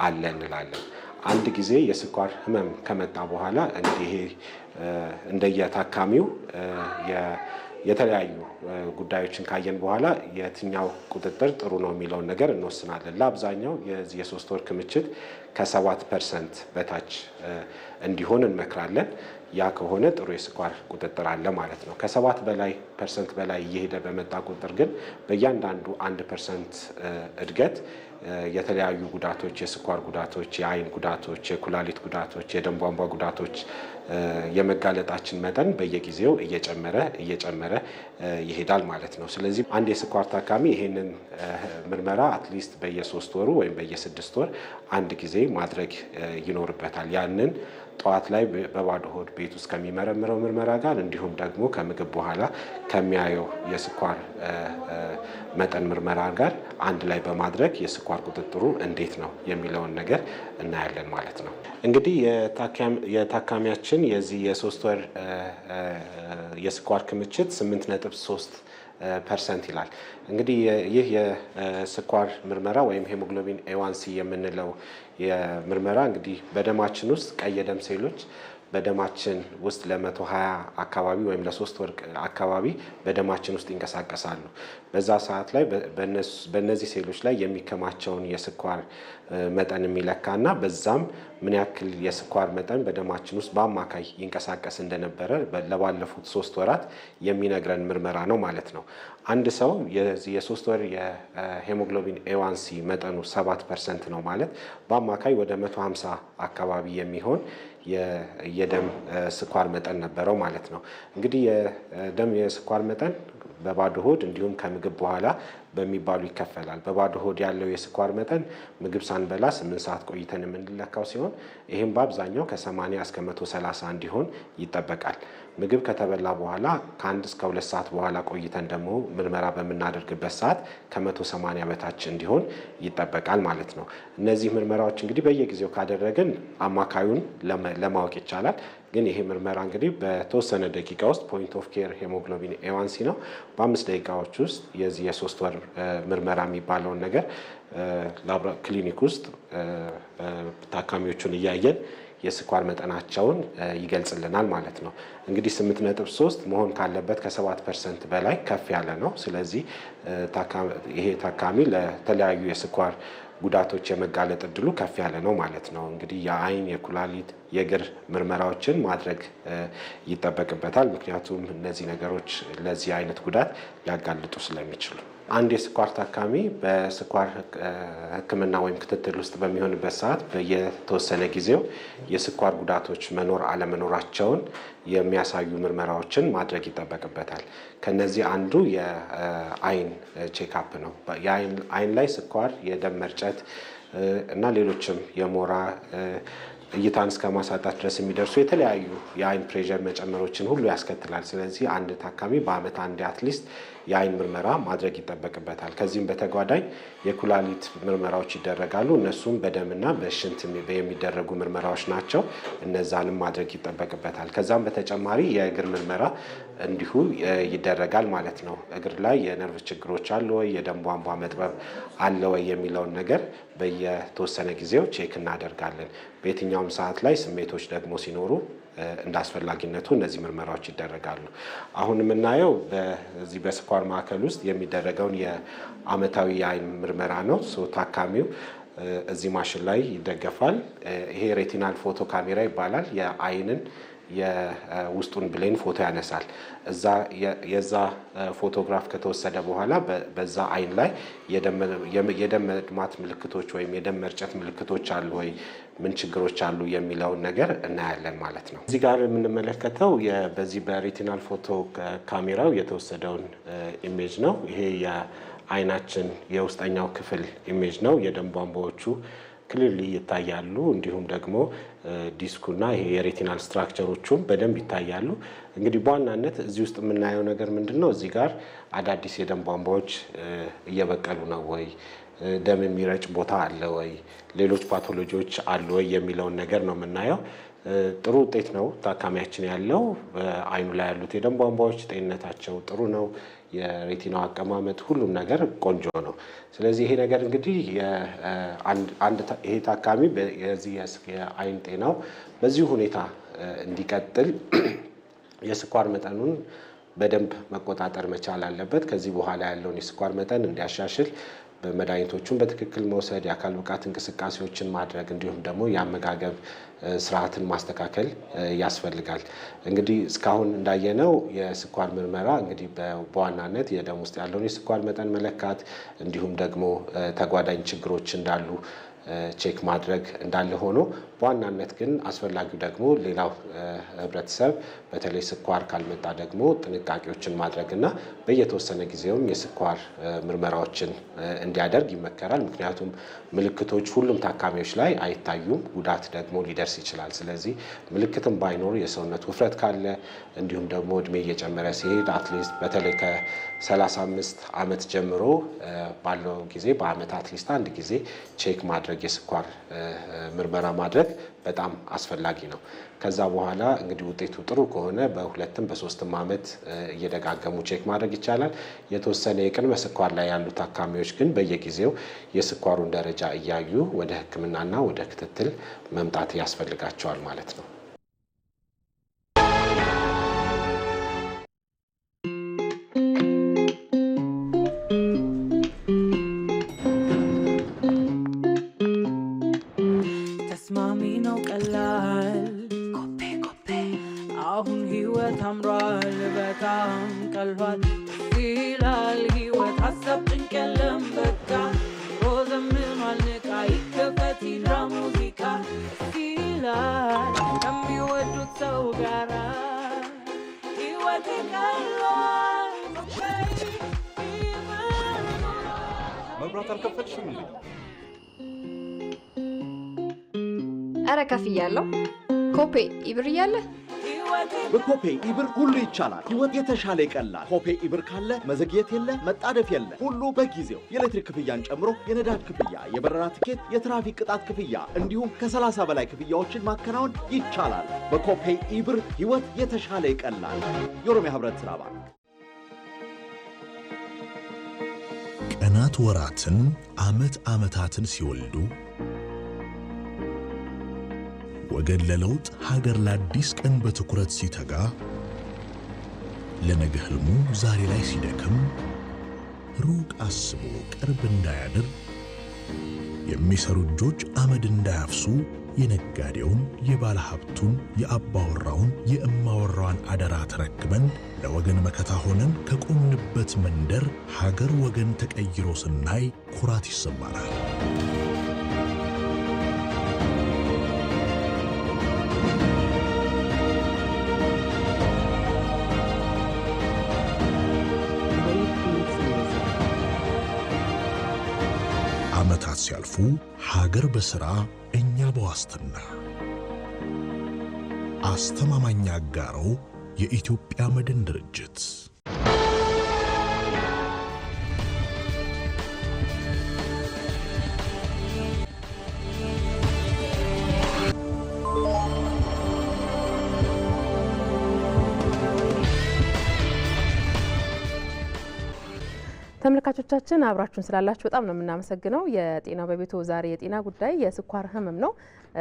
S11: አለ እንላለን። አንድ ጊዜ የስኳር ህመም ከመጣ በኋላ እንዲህ እንደየታካሚው የተለያዩ ጉዳዮችን ካየን በኋላ የትኛው ቁጥጥር ጥሩ ነው የሚለውን ነገር እንወስናለን። ለአብዛኛው የ3 ወር ክምችት ከ7% በታች እንዲሆን እንመክራለን። ያ ከሆነ ጥሩ የስኳር ቁጥጥር አለ ማለት ነው። ከ7% በላይ እየሄደ በመጣ ቁጥር ግን በእያንዳንዱ 1% እድገት የተለያዩ ጉዳቶች፣ የስኳር ጉዳቶች፣ የአይን ጉዳቶች፣ የኩላሊት ጉዳቶች፣ የደም ቧንቧ ጉዳቶች የመጋለጣችን መጠን በየጊዜው እየጨመረ ይሄዳል ማለት ነው። ስለዚህ አንድ የስኳር ታካሚ ይሄንን ምርመራ አትሊስት በየ3 ወሩ ወይም በየ6 ወር አንድ ጊዜ ማድረግ ይኖርበታል። ያንን ጠዋት ላይ በባዶ ሆድ ቤት ውስጥ ከሚመረምረው ምርመራ ጋር እንዲሁም ደግሞ ከምግብ በኋላ ከሚያየው የስኳር መጠን ምርመራ ጋር አንድ ላይ በማድረግ የስኳር ቁጥጥሩ እንዴት ነው የሚለውን ነገር እናያለን ማለት ነው። እንግዲህ የታካሚያችን የዚህ የ3 ወር የስኳር ክምችት 8.3% ይላል። እንግዲህ ይህ የስኳር ምርመራ ወይም ሄሞግሎቢን ኤዋንሲ የምንለው የምርመራ እንግዲህ በደማችን ውስጥ ቀይ የደም ሴሎች በደማችን ውስጥ ለ120 አካባቢ ወይም ለ3 ወር አካባቢ በደማችን ውስጥ ይንቀሳቀሳሉ። በዛ ሰዓት ላይ በእነዚህ ሴሎች ላይ የሚከማቸውን የስኳር መጠን የሚለካና በዛም ምን ያክል የስኳር መጠን በደማችን ውስጥ በአማካይ ይንቀሳቀስ እንደነበረ ለባለፉት 3 ወራት የሚነግረን ምርመራ ነው ማለት ነው። አንድ ሰው የ3 ወር የሄሞግሎቢን ኤዋንሲ መጠኑ 7% ነው ማለት በአማካይ ወደ 150 አካባቢ የሚሆን የደም ስኳር መጠን ነበረው ማለት ነው። እንግዲህ የደም የስኳር መጠን በባዶ ሆድ እንዲሁም ከምግብ በኋላ በሚባሉ ይከፈላል። በባዶ ሆድ ያለው የስኳር መጠን ምግብ ሳንበላ 8 ሰዓት ቆይተን የምንለካው ሲሆን ይህም በአብዛኛው ከ80 እስከ 130 እንዲሆን ይጠበቃል። ምግብ ከተበላ በኋላ ከ1 እስከ 2 ሰዓት በኋላ ቆይተን ደግሞ ምርመራ በምናደርግበት ሰዓት ከ180 በታች እንዲሆን ይጠበቃል ማለት ነው። እነዚህ ምርመራዎች እንግዲህ በየጊዜው ካደረግን አማካዩን ለማወቅ ይቻላል። ግን ይሄ ምርመራ እንግዲህ በተወሰነ ደቂቃ ውስጥ ፖይንት ኦፍ ኬር ሄሞግሎቢን ኤዋንሲ ነው። በ5 ደቂቃዎች ውስጥ የዚህ የ3 ወር ምርመራ የሚባለውን ነገር ክሊኒክ ውስጥ ታካሚዎቹን እያየን የስኳር መጠናቸውን ይገልጽልናል ማለት ነው። እንግዲህ 8.3 መሆን ካለበት ከ7% በላይ ከፍ ያለ ነው። ስለዚህ ይሄ ታካሚ ለተለያዩ የስኳር ጉዳቶች የመጋለጥ እድሉ ከፍ ያለ ነው ማለት ነው። እንግዲህ የአይን፣ የኩላሊት፣ የእግር ምርመራዎችን ማድረግ ይጠበቅበታል። ምክንያቱም እነዚህ ነገሮች ለዚህ አይነት ጉዳት ሊያጋልጡ ስለሚችሉ አንድ የስኳር ታካሚ በስኳር ሕክምና ወይም ክትትል ውስጥ በሚሆንበት ሰዓት በየተወሰነ ጊዜው የስኳር ጉዳቶች መኖር አለመኖራቸውን የሚያሳዩ ምርመራዎችን ማድረግ ይጠበቅበታል። ከነዚህ አንዱ የአይን ቼክአፕ ነው። አይን ላይ ስኳር፣ የደም መርጨት እና ሌሎችም የሞራ እይታን እስከ ማሳጣት ድረስ የሚደርሱ የተለያዩ የአይን ፕሬዠር መጨመሮችን ሁሉ ያስከትላል። ስለዚህ አንድ ታካሚ በአመት አንዴ አትሊስት የአይን ምርመራ ማድረግ ይጠበቅበታል። ከዚህም በተጓዳኝ የኩላሊት ምርመራዎች ይደረጋሉ። እነሱም በደምና በሽንት የሚደረጉ ምርመራዎች ናቸው። እነዛንም ማድረግ ይጠበቅበታል። ከዛም በተጨማሪ የእግር ምርመራ እንዲሁ ይደረጋል ማለት ነው። እግር ላይ የነርቭ ችግሮች አለ ወይ፣ የደም ቧንቧ መጥበብ አለ ወይ የሚለውን ነገር በየተወሰነ ጊዜው ቼክ እናደርጋለን። በየትኛውም ሰዓት ላይ ስሜቶች ደግሞ ሲኖሩ እንደ አስፈላጊነቱ እነዚህ ምርመራዎች ይደረጋሉ። አሁን የምናየው በዚህ በስኳር ማዕከል ውስጥ የሚደረገውን የአመታዊ የአይን ምርመራ ነው። ታካሚው እዚህ ማሽን ላይ ይደገፋል። ይሄ ሬቲናል ፎቶ ካሜራ ይባላል። የአይንን የውስጡን ብሌን ፎቶ ያነሳል። የዛ ፎቶግራፍ ከተወሰደ በኋላ በዛ አይን ላይ የደም መድማት ምልክቶች ወይም የደም መርጨት ምልክቶች አሉ ወይ፣ ምን ችግሮች አሉ የሚለውን ነገር እናያለን ማለት ነው። እዚህ ጋር የምንመለከተው በዚህ በሬቲናል ፎቶ ካሜራው የተወሰደውን ኢሜጅ ነው። ይሄ የአይናችን የውስጠኛው ክፍል ኢሜጅ ነው። የደም ቧንቧዎቹ ክሊርሊ ይታያሉ። እንዲሁም ደግሞ ዲስኩና ይሄ የሬቲናል ስትራክቸሮቹም በደንብ ይታያሉ። እንግዲህ በዋናነት እዚህ ውስጥ የምናየው ነገር ምንድነው? እዚህ ጋር አዳዲስ የደም ቧንቧዎች እየበቀሉ ነው ወይ፣ ደም የሚረጭ ቦታ አለ ወይ፣ ሌሎች ፓቶሎጂዎች አሉ ወይ የሚለውን ነገር ነው የምናየው። ጥሩ ውጤት ነው ታካሚያችን ያለው። አይኑ ላይ ያሉት የደም ቧንቧዎች ጤንነታቸው ጥሩ ነው። የሬቲናው አቀማመጥ ሁሉም ነገር ቆንጆ ነው። ስለዚህ ይሄ ነገር እንግዲህ ይሄ ታካሚ የዚህ የአይን ጤናው በዚህ ሁኔታ እንዲቀጥል የስኳር መጠኑን በደንብ መቆጣጠር መቻል አለበት። ከዚህ በኋላ ያለውን የስኳር መጠን እንዲያሻሽል መድኃኒቶቹን በትክክል መውሰድ፣ የአካል ብቃት እንቅስቃሴዎችን ማድረግ እንዲሁም ደግሞ የአመጋገብ ስርዓትን ማስተካከል ያስፈልጋል። እንግዲህ እስካሁን እንዳየነው የስኳር ምርመራ እንግዲህ በዋናነት የደም ውስጥ ያለውን የስኳር መጠን መለካት እንዲሁም ደግሞ ተጓዳኝ ችግሮች እንዳሉ ቼክ ማድረግ እንዳለ ሆኖ በዋናነት ግን አስፈላጊው ደግሞ ሌላው ህብረተሰብ በተለይ ስኳር ካልመጣ ደግሞ ጥንቃቄዎችን ማድረግና በየተወሰነ ጊዜውም የስኳር ምርመራዎችን እንዲያደርግ ይመከራል። ምክንያቱም ምልክቶች ሁሉም ታካሚዎች ላይ አይታዩም፣ ጉዳት ደግሞ ሊደርስ ይችላል። ስለዚህ ምልክትም ባይኖር የሰውነት ውፍረት ካለ እንዲሁም ደግሞ እድሜ እየጨመረ ሲሄድ አትሊስት በተለይ ከ35 ዓመት ጀምሮ ባለው ጊዜ በአመት አትሊስት አንድ ጊዜ ቼክ ማድረግ የስኳር ምርመራ ማድረግ በጣም አስፈላጊ ነው። ከዛ በኋላ እንግዲህ ውጤቱ ጥሩ ከሆነ በ2ም በ3ም ዓመት እየደጋገሙ ቼክ ማድረግ ይቻላል። የተወሰነ የቅድመ ስኳር ላይ ያሉ ታካሚዎች ግን በየጊዜው የስኳሩን ደረጃ እያዩ ወደ ሕክምናና ወደ ክትትል መምጣት ያስፈልጋቸዋል ማለት ነው።
S5: ቀላል አሁን ህይወት አምሯል በጣም ቀሏል ይላል ህይወት ሀሳብ ጭንቅ የለም በቃ ሮዘምኗል ንቃ ይከፈት ይድራ ሙዚቃ ይላል ከሚወዱት ሰው ጋራ ህይወት ቀሏል
S12: መብራት አልከፈትሽም እንዴ?
S7: ኧረ ከፍያለሁ። ኮፔ ኢብር እያለ
S6: በኮፔ ኢብር ሁሉ ይቻላል። ህይወት የተሻለ ይቀላል። ኮፔ ኢብር ካለ መዘግየት የለ፣ መጣደፍ የለ። ሁሉ በጊዜው የኤሌክትሪክ ክፍያን ጨምሮ የነዳጅ ክፍያ፣ የበረራ ትኬት፣ የትራፊክ ቅጣት ክፍያ እንዲሁም ከ30 በላይ ክፍያዎችን ማከናወን ይቻላል። በኮፔ ኢብር ህይወት የተሻለ ይቀላል። የኦሮሚያ ህብረት ሥራ ባንክ።
S8: ቀናት ወራትን፣ ዓመታትን ሲወልዱ ወገን ለለውጥ ሀገር ለአዲስ ቀን በትኩረት ሲተጋ ለነገ ህልሙ ዛሬ ላይ ሲደክም ሩቅ አስቦ ቅርብ እንዳያድር የሚሰሩ እጆች አመድ እንዳያፍሱ የነጋዴውን የባለ ሀብቱን የአባወራውን የእማወራዋን አደራ ተረክበን ለወገን መከታ ሆነን ከቆምንበት መንደር ሀገር ወገን ተቀይሮ ስናይ ኩራት ይሰማናል። ዓመታት ሲያልፉ ሀገር በሥራ እኛ በዋስትና አስተማማኝ አጋሮ የኢትዮጵያ መድን ድርጅት
S1: ተመልካቾቻችን አብራችሁን ስላላችሁ በጣም ነው የምናመሰግነው። የጤና በቤቶ ዛሬ የጤና ጉዳይ የስኳር ህመም ነው።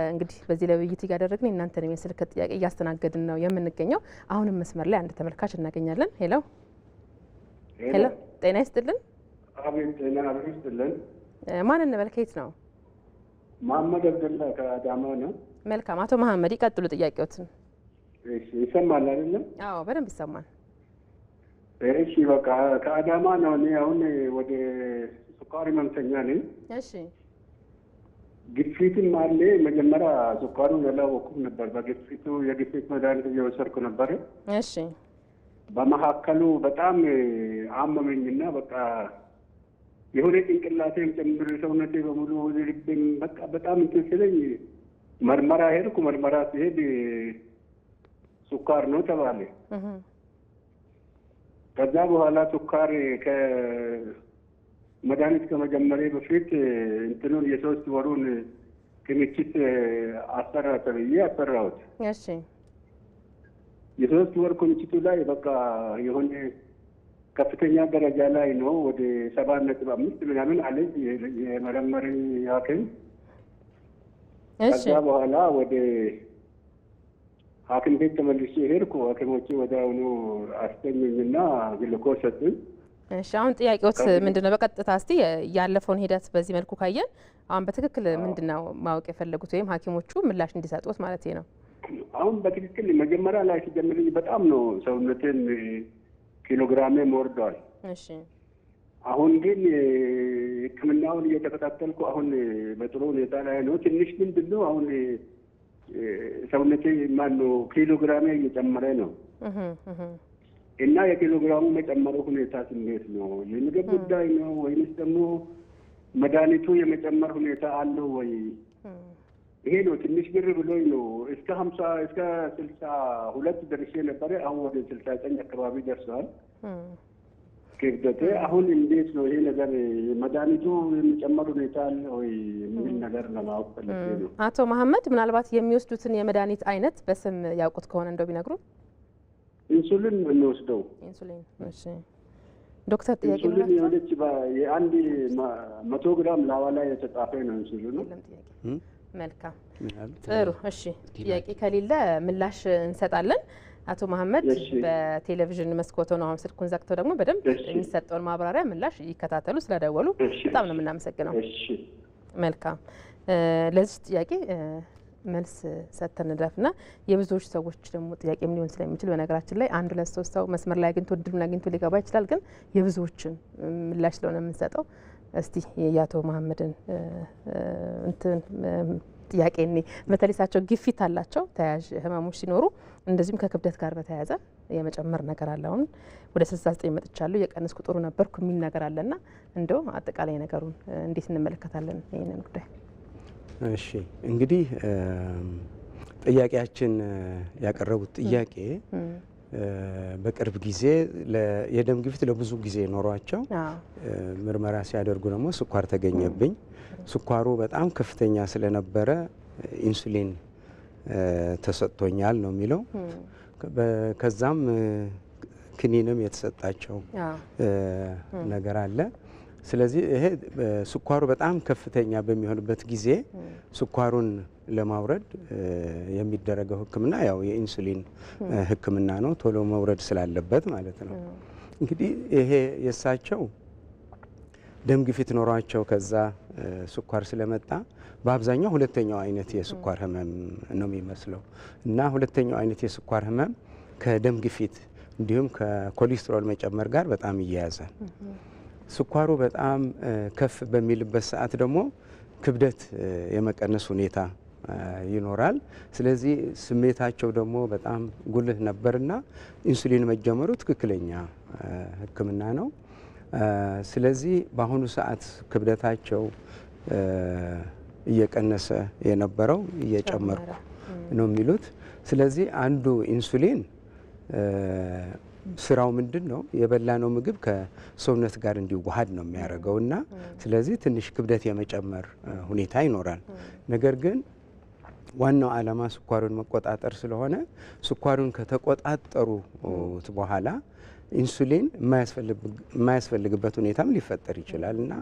S1: እንግዲህ በዚህ ላይ ውይይት እያደረግን እናንተንም የስልክ ጥያቄ እያስተናገድን ነው የምንገኘው። አሁንም መስመር ላይ አንድ ተመልካች እናገኛለን። ሄሎ ሄሎ፣ ጤና ይስጥልን።
S13: አቤት፣ ጤና ይስጥልን።
S1: ማን እንበል? ከየት ነው?
S13: መሐመድ አብደላ ከአዳማ ነው።
S1: መልካም፣ አቶ መሐመድ ይቀጥሉ ጥያቄዎትን።
S13: እሺ፣ ይሰማል አይደለም?
S1: አዎ፣ በደንብ ይሰማል።
S13: እሺ፣ በቃ ከአዳማ ነው። እኔ አሁን ወደ ስኳር ህመምተኛ ነኝ።
S1: እሺ፣
S13: ግፊትም አለ። መጀመሪያ ስኳሩን ያላወቅኩም ነበር። በግፊቱ የግፊት መድኃኒት እየወሰድኩ ነበር።
S1: እሺ፣
S13: በመካከሉ በጣም አመመኝና በቃ የሆነ ጭንቅላቴም ጨምሮ ሰውነቴ በሙሉ ልቤም በቃ በጣም እንትን ስለኝ ምርመራ ሄድኩ። ምርመራ ሲሄድ ስኳር ነው ተባለ። ከዛ በኋላ ስኳር ከመድኃኒት ከመጀመሪያ በፊት እንትኑን የ3 ወሩን ክምችት አሰራ ተብዬ አሰራሁት።
S1: እሺ፣
S13: የ3 ወር ክምችቱ ላይ በቃ የሆነ ከፍተኛ ደረጃ ላይ ነው። ወደ 7.5 ምናምን አለ የመረመረኝ ሐኪም። ከዛ በኋላ ወደ ሐኪም ቤት ተመልሼ ሄድኩ። ሐኪሞቼ ወዲያውኑ አስተኙኝና ግሉኮስ ሰጡኝ።
S1: እሺ፣ አሁን ጥያቄዎት ምንድነው? በቀጥታ እስቲ ያለፈውን ሂደት በዚህ መልኩ ካየን አሁን በትክክል ምንድነው ማወቅ የፈለጉት ወይም ሐኪሞቹ ምላሽ እንዲሰጡት ማለት ነው?
S13: አሁን በትክክል መጀመሪያ ላይ ሲጀምርኝ በጣም ነው ሰውነቴን ኪሎግራሜም ወርዷል።
S1: እሺ፣
S13: አሁን ግን ሕክምናውን እየተከታተልኩ አሁን በጥሩ ሁኔታ ላይ ነው። ትንሽ ምንድነው አሁን ሰውነቴ ማነው ኪሎግራሜ እየጨመረ ነው እና የኪሎግራሙ መጨመሩ ሁኔታ ስሜት ነው የምግብ ጉዳይ ነው ወይስ ደግሞ መድኃኒቱ የመጨመር ሁኔታ አለው ወይ? ይሄ ነው ትንሽ ግር ብሎኝ ነው። እስከ 62 ደርሼ ነበረ። አሁን ወደ 69 አካባቢ ደርሷል ክብደቴ። አሁን እንዴት ነው ይሄ ነገር መድኃኒቱ የሚጨመር ሁኔታ አለ ወይ የሚል ነገር ለማወቅ ፈልጌ ነው።
S1: አቶ መሐመድ ምናልባት የሚወስዱትን የመድኃኒት አይነት በስም ያውቁት ከሆነ እንደው ቢነግሩ።
S13: ኢንሱሊን ነው የሚወስደው።
S1: ኢንሱሊን። እሺ ዶክተር ጥያቄ
S13: ኢንሱሊን የሆነች የአንድ 100 ግራም ላዋ ላይ የተጻፈ ነው ኢንሱሊኑ።
S1: መልካም፣ ጥሩ። እሺ ጥያቄ ከሌለ ምላሽ እንሰጣለን። አቶ መሐመድ በቴሌቪዥን መስኮቶ ነው አሁን ስልኩን ዘግተው ደግሞ በደንብ የሚሰጠውን ማብራሪያ ምላሽ ይከታተሉ። ስለደወሉ በጣም ነው የምናመሰግነው።
S13: እሺ
S1: መልካም። ለዚህ ጥያቄ መልስ ሰጥተን እንደፍና የብዙዎች ሰዎች ደግሞ ጥያቄ ምን ሊሆን ስለሚችል በነገራችን ላይ 1-2 ሰው መስመር ላይ አግኝቶ እድሉን አግኝቶ ሊገባ ይችላል። ግን የብዙዎችን ምላሽ ስለሆነ የምንሰጠው እስቲ የአቶ መሐመድን እንትን ጥያቄ እኔ በተለይ እሳቸው ግፊት አላቸው ተያያዥ ህመሞች ሲኖሩ እንደዚህም ከክብደት ጋር በተያያዘ የመጨመር ነገር አለ። አሁን ወደ 69 መጥቻለሁ የቀነስ ቁጥሩ ነበርኩ የሚል ነገር አለና እንደው አጠቃላይ ነገሩን እንዴት እንመለከታለን ይሄንን ጉዳይ?
S3: እሺ እንግዲህ ጥያቄያችን ያቀረቡት ጥያቄ በቅርብ ጊዜ የደም ግፊት ለብዙ ጊዜ ኖሯቸው ምርመራ ሲያደርጉ ደግሞ ስኳር ተገኘብኝ። ስኳሩ በጣም ከፍተኛ ስለነበረ ኢንሱሊን ተሰጥቶኛል ነው የሚለው። ከዛም ክኒንም የተሰጣቸው ነገር አለ። ስለዚህ ይሄ ስኳሩ በጣም ከፍተኛ በሚሆንበት ጊዜ ስኳሩን ለማውረድ የሚደረገው ሕክምና ያው የኢንሱሊን ሕክምና ነው፣ ቶሎ መውረድ ስላለበት ማለት ነው። እንግዲህ ይሄ የእሳቸው ደም ግፊት ኖሯቸው ከዛ ስኳር ስለመጣ በአብዛኛው ሁለተኛው አይነት የስኳር ህመም ነው የሚመስለው እና ሁለተኛው አይነት የስኳር ህመም ከደም ግፊት እንዲሁም ከኮሌስትሮል መጨመር ጋር በጣም ይያያዛል። ስኳሩ በጣም ከፍ በሚልበት ሰዓት ደግሞ ክብደት የመቀነስ ሁኔታ ይኖራል። ስለዚህ ስሜታቸው ደግሞ በጣም ጉልህ ነበርና ኢንሱሊን መጀመሩ ትክክለኛ ህክምና ነው። ስለዚህ በአሁኑ ሰዓት ክብደታቸው እየቀነሰ የነበረው እየጨመርኩ ነው የሚሉት። ስለዚህ አንዱ ኢንሱሊን ስራው ምንድን ነው? የበላነው ምግብ ከሰውነት ጋር እንዲዋሃድ ነው የሚያደርገው እና ስለዚህ ትንሽ ክብደት የመጨመር ሁኔታ ይኖራል። ነገር ግን ዋናው ዓላማ ስኳሩን መቆጣጠር ስለሆነ ስኳሩን ከተቆጣጠሩት በኋላ ኢንሱሊን የማያስፈልግበት ሁኔታም ሊፈጠር ይችላል እና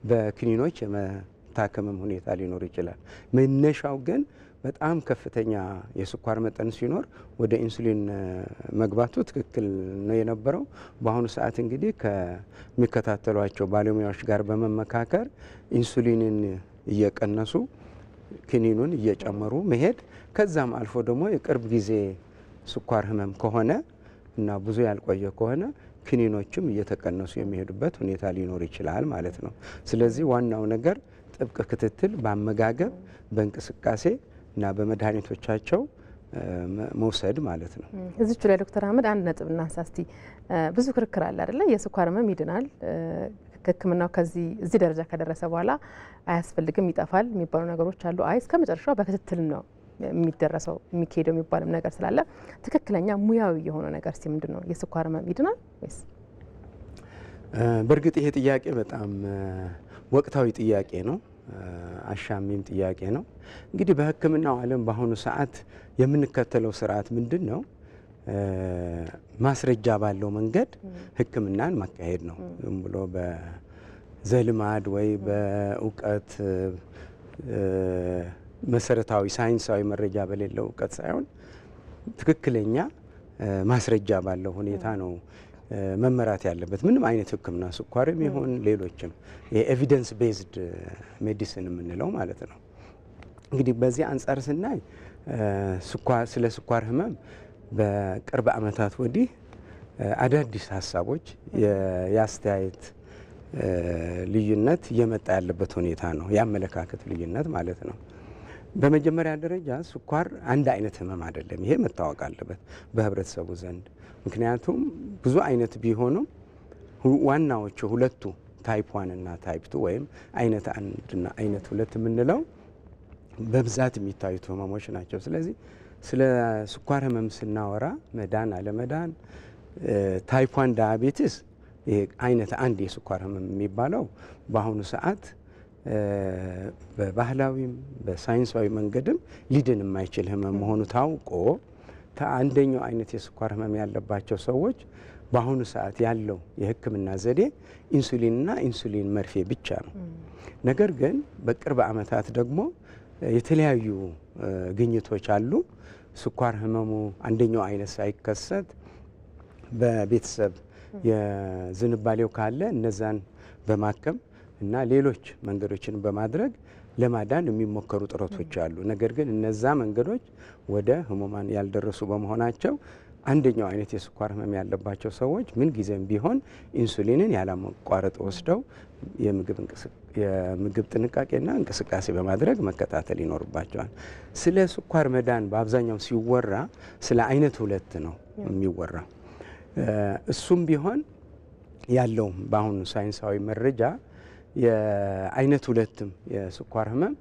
S3: በክኒኖች የመታከምም ሁኔታ ሊኖር ይችላል። መነሻው ግን በጣም ከፍተኛ የስኳር መጠን ሲኖር ወደ ኢንሱሊን መግባቱ ትክክል ነው የነበረው። በአሁኑ ሰዓት እንግዲህ ከሚከታተሏቸው ባለሙያዎች ጋር በመመካከር ኢንሱሊንን እየቀነሱ ክኒኑን እየጨመሩ መሄድ፣ ከዛም አልፎ ደግሞ የቅርብ ጊዜ ስኳር ህመም ከሆነ እና ብዙ ያልቆየ ከሆነ ክኒኖችም እየተቀነሱ የሚሄዱበት ሁኔታ ሊኖር ይችላል ማለት ነው። ስለዚህ ዋናው ነገር ጥብቅ ክትትል በአመጋገብ በእንቅስቃሴ እና በመድኃኒቶቻቸው መውሰድ ማለት ነው።
S1: እዚቹ ላይ ዶክተር አህመድ አንድ ነጥብ እናንሳ እስቲ። ብዙ ክርክር አለ አይደለ? የስኳር ህመም ይድናል፣ ህክምናው እዚህ ደረጃ ከደረሰ በኋላ አያስፈልግም፣ ይጠፋል የሚባሉ ነገሮች አሉ። አይ እስከ መጨረሻው በክትትል ነው የሚደረሰው የሚካሄደው የሚባልም ነገር ስላለ ትክክለኛ ሙያዊ የሆነ ነገር እስቲ ምንድን ነው? የስኳር ህመም ይድናል ወይስ?
S3: በእርግጥ ይሄ ጥያቄ በጣም ወቅታዊ ጥያቄ ነው፣ አሻሚም ጥያቄ ነው። እንግዲህ በህክምናው ዓለም በአሁኑ ሰዓት የምንከተለው ስርዓት ምንድን ነው? ማስረጃ ባለው መንገድ ህክምናን ማካሄድ ነው። ዝም ብሎ በዘልማድ ወይ በእውቀት መሰረታዊ ሳይንሳዊ መረጃ በሌለው እውቀት ሳይሆን ትክክለኛ ማስረጃ ባለው ሁኔታ ነው መመራት ያለበት ምንም አይነት ህክምና፣ ስኳርም ይሁን ሌሎችም የኤቪደንስ ቤዝድ ሜዲሲን የምንለው ማለት ነው። እንግዲህ በዚህ አንጻር ስናይ ስለ ስኳር ህመም በቅርብ ዓመታት ወዲህ አዳዲስ ሀሳቦች የአስተያየት ልዩነት እየመጣ ያለበት ሁኔታ ነው፣ የአመለካከት ልዩነት ማለት ነው። በመጀመሪያ ደረጃ ስኳር አንድ አይነት ህመም አይደለም። ይሄ መታወቅ አለበት በህብረተሰቡ ዘንድ። ምክንያቱም ብዙ አይነት ቢሆኑም ዋናዎቹ ሁለቱ ታይፕ 1 እና ታይፕ 2 ወይም አይነት 1 እና አይነት 2 የምንለው በብዛት የሚታዩት ህመሞች ናቸው። ስለዚህ ስለ ስኳር ህመም ስናወራ መዳን አለመዳን፣ ታይፕ 1 ዳያቤቲስ ይሄ አይነት 1 የስኳር ህመም የሚባለው በአሁኑ ሰዓት በባህላዊም በሳይንሳዊ መንገድም ሊድን የማይችል ህመም መሆኑ ታውቆ አንደኛው አይነት የስኳር ህመም ያለባቸው ሰዎች በአሁኑ ሰዓት ያለው የህክምና ዘዴ ኢንሱሊንና ኢንሱሊን መርፌ ብቻ ነው። ነገር ግን በቅርብ ዓመታት ደግሞ የተለያዩ ግኝቶች አሉ። ስኳር ህመሙ አንደኛው አይነት ሳይከሰት በቤተሰብ የዝንባሌው ካለ እነዛን በማከም እና ሌሎች መንገዶችን በማድረግ ለማዳን የሚሞከሩ ጥረቶች አሉ። ነገር ግን እነዛ መንገዶች ወደ ህሙማን ያልደረሱ በመሆናቸው አንደኛው አይነት የስኳር ህመም ያለባቸው ሰዎች ምን ጊዜም ቢሆን ኢንሱሊንን ያለማቋረጥ ወስደው የምግብ ጥንቃቄና እንቅስቃሴ በማድረግ መከታተል ይኖርባቸዋል። ስለ ስኳር መዳን በአብዛኛው ሲወራ ስለ አይነት 2 ነው የሚወራ። እሱም ቢሆን ያለው በአሁኑ ሳይንሳዊ መረጃ የአይነት 2ም የስኳር ህመም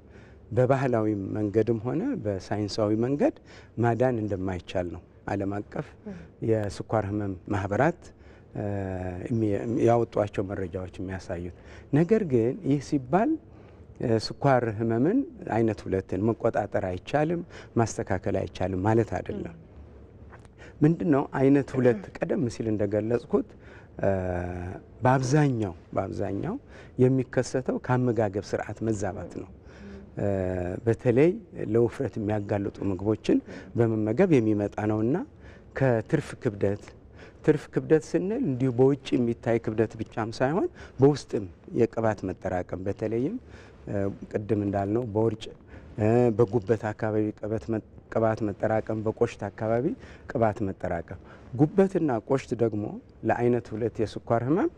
S3: በባህላዊ መንገድም ሆነ በሳይንሳዊ መንገድ ማዳን እንደማይቻል ነው ዓለም አቀፍ የስኳር ህመም ማህበራት ያወጧቸው መረጃዎች የሚያሳዩት። ነገር ግን ይህ ሲባል ስኳር ህመምን አይነት 2ን መቆጣጠር አይቻልም፣ ማስተካከል አይቻልም ማለት አይደለም። ምንድነው አይነት 2? ቀደም ሲል እንደገለጽኩት በአብዛኛው የሚከሰተው ከአመጋገብ ስርዓት መዛባት ነው። በተለይ ለውፍረት የሚያጋልጡ ምግቦችን በመመገብ የሚመጣ ነውና ከትርፍ ክብደት ስንል እንዲሁ በውጭ የሚታይ ክብደት ብቻም ሳይሆን በውስጥም የቅባት መጠራቀም፣ በተለይም ቅድም እንዳልነው በውርጭ በጉበት አካባቢ ቅባት መጠራቀም፣ በቆሽት አካባቢ ቅባት መጠራቀም። ጉበትና ቆሽት ደግሞ ለአይነት 2 የስኳር ህመም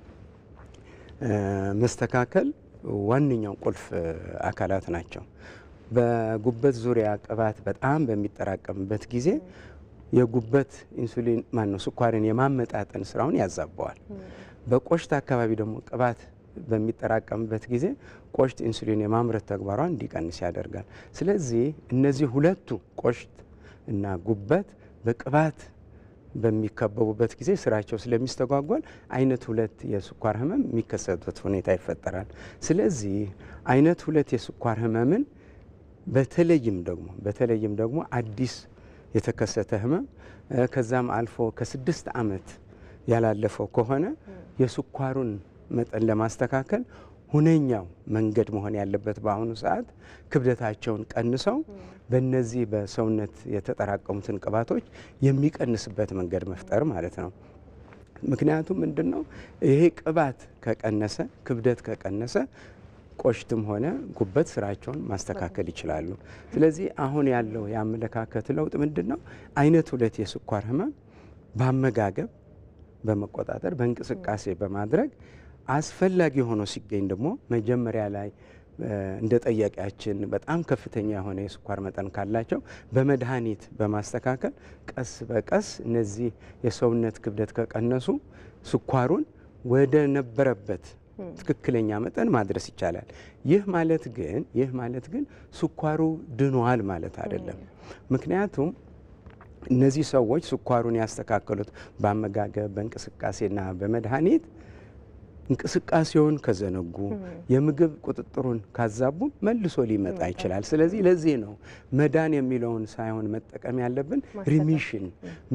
S3: መስተካከል ዋነኛው ቁልፍ አካላት ናቸው። በጉበት ዙሪያ ቅባት በጣም በሚጠራቀምበት ጊዜ የጉበት ኢንሱሊን ስኳርን የማመጣጠን ስራውን ያዛባዋል። በቆሽት አካባቢ ደግሞ ቅባት በሚጠራቀምበት ጊዜ ቆሽት ኢንሱሊን የማምረት ተግባሯን እንዲቀንስ ያደርጋል። ስለዚህ እነዚህ 2ቱ ቆሽት እና ጉበት በቅባት በሚከበቡበት ጊዜ ስራቸው ስለሚስተጓጓል አይነት 2 የስኳር ህመም የሚከሰትበት ሁኔታ ይፈጠራል። ስለዚህ አይነት 2 የስኳር ህመምን በተለይም ደግሞ አዲስ የተከሰተ ህመም ከዛም አልፎ ከ6 ዓመት ያላለፈው ከሆነ የስኳሩን መጠን ለማስተካከል ሁነኛው መንገድ መሆን ያለበት በአሁኑ ሰዓት ክብደታቸውን ቀንሰው በእነዚህ በሰውነት የተጠራቀሙትን ቅባቶች የሚቀንስበት መንገድ መፍጠር ማለት ነው። ምክንያቱም ምንድነው ይሄ ቅባት ከቀነሰ፣ ክብደት ከቀነሰ ቆሽትም ሆነ ጉበት ስራቸውን ማስተካከል ይችላሉ። ስለዚህ አሁን ያለው የአመለካከት ለውጥ ምንድነው? አይነት 2 የስኳር ህመም በአመጋገብ በመቆጣጠር በእንቅስቃሴ በማድረግ አስፈላጊ ሆኖ ሲገኝ ደግሞ መጀመሪያ ላይ እንደ ጠያቂያችን በጣም ከፍተኛ የሆነ የስኳር መጠን ካላቸው በመድኃኒት በማስተካከል ቀስ በቀስ እነዚህ የሰውነት ክብደት ከቀነሱ ስኳሩን ወደ ነበረበት ትክክለኛ መጠን ማድረስ ይቻላል። ይህ ማለት ግን ስኳሩ ድኗል ማለት አይደለም። ምክንያቱም እነዚህ ሰዎች ስኳሩን ያስተካከሉት በአመጋገብ በእንቅስቃሴና በመድኃኒት እንቅስቃሴውን ከዘነጉ የምግብ ቁጥጥሩን ካዛቡ መልሶ ሊመጣ ይችላል። ስለዚህ ለዚህ ነው መዳን የሚለውን ሳይሆን መጠቀም ያለብን ሪሚሽን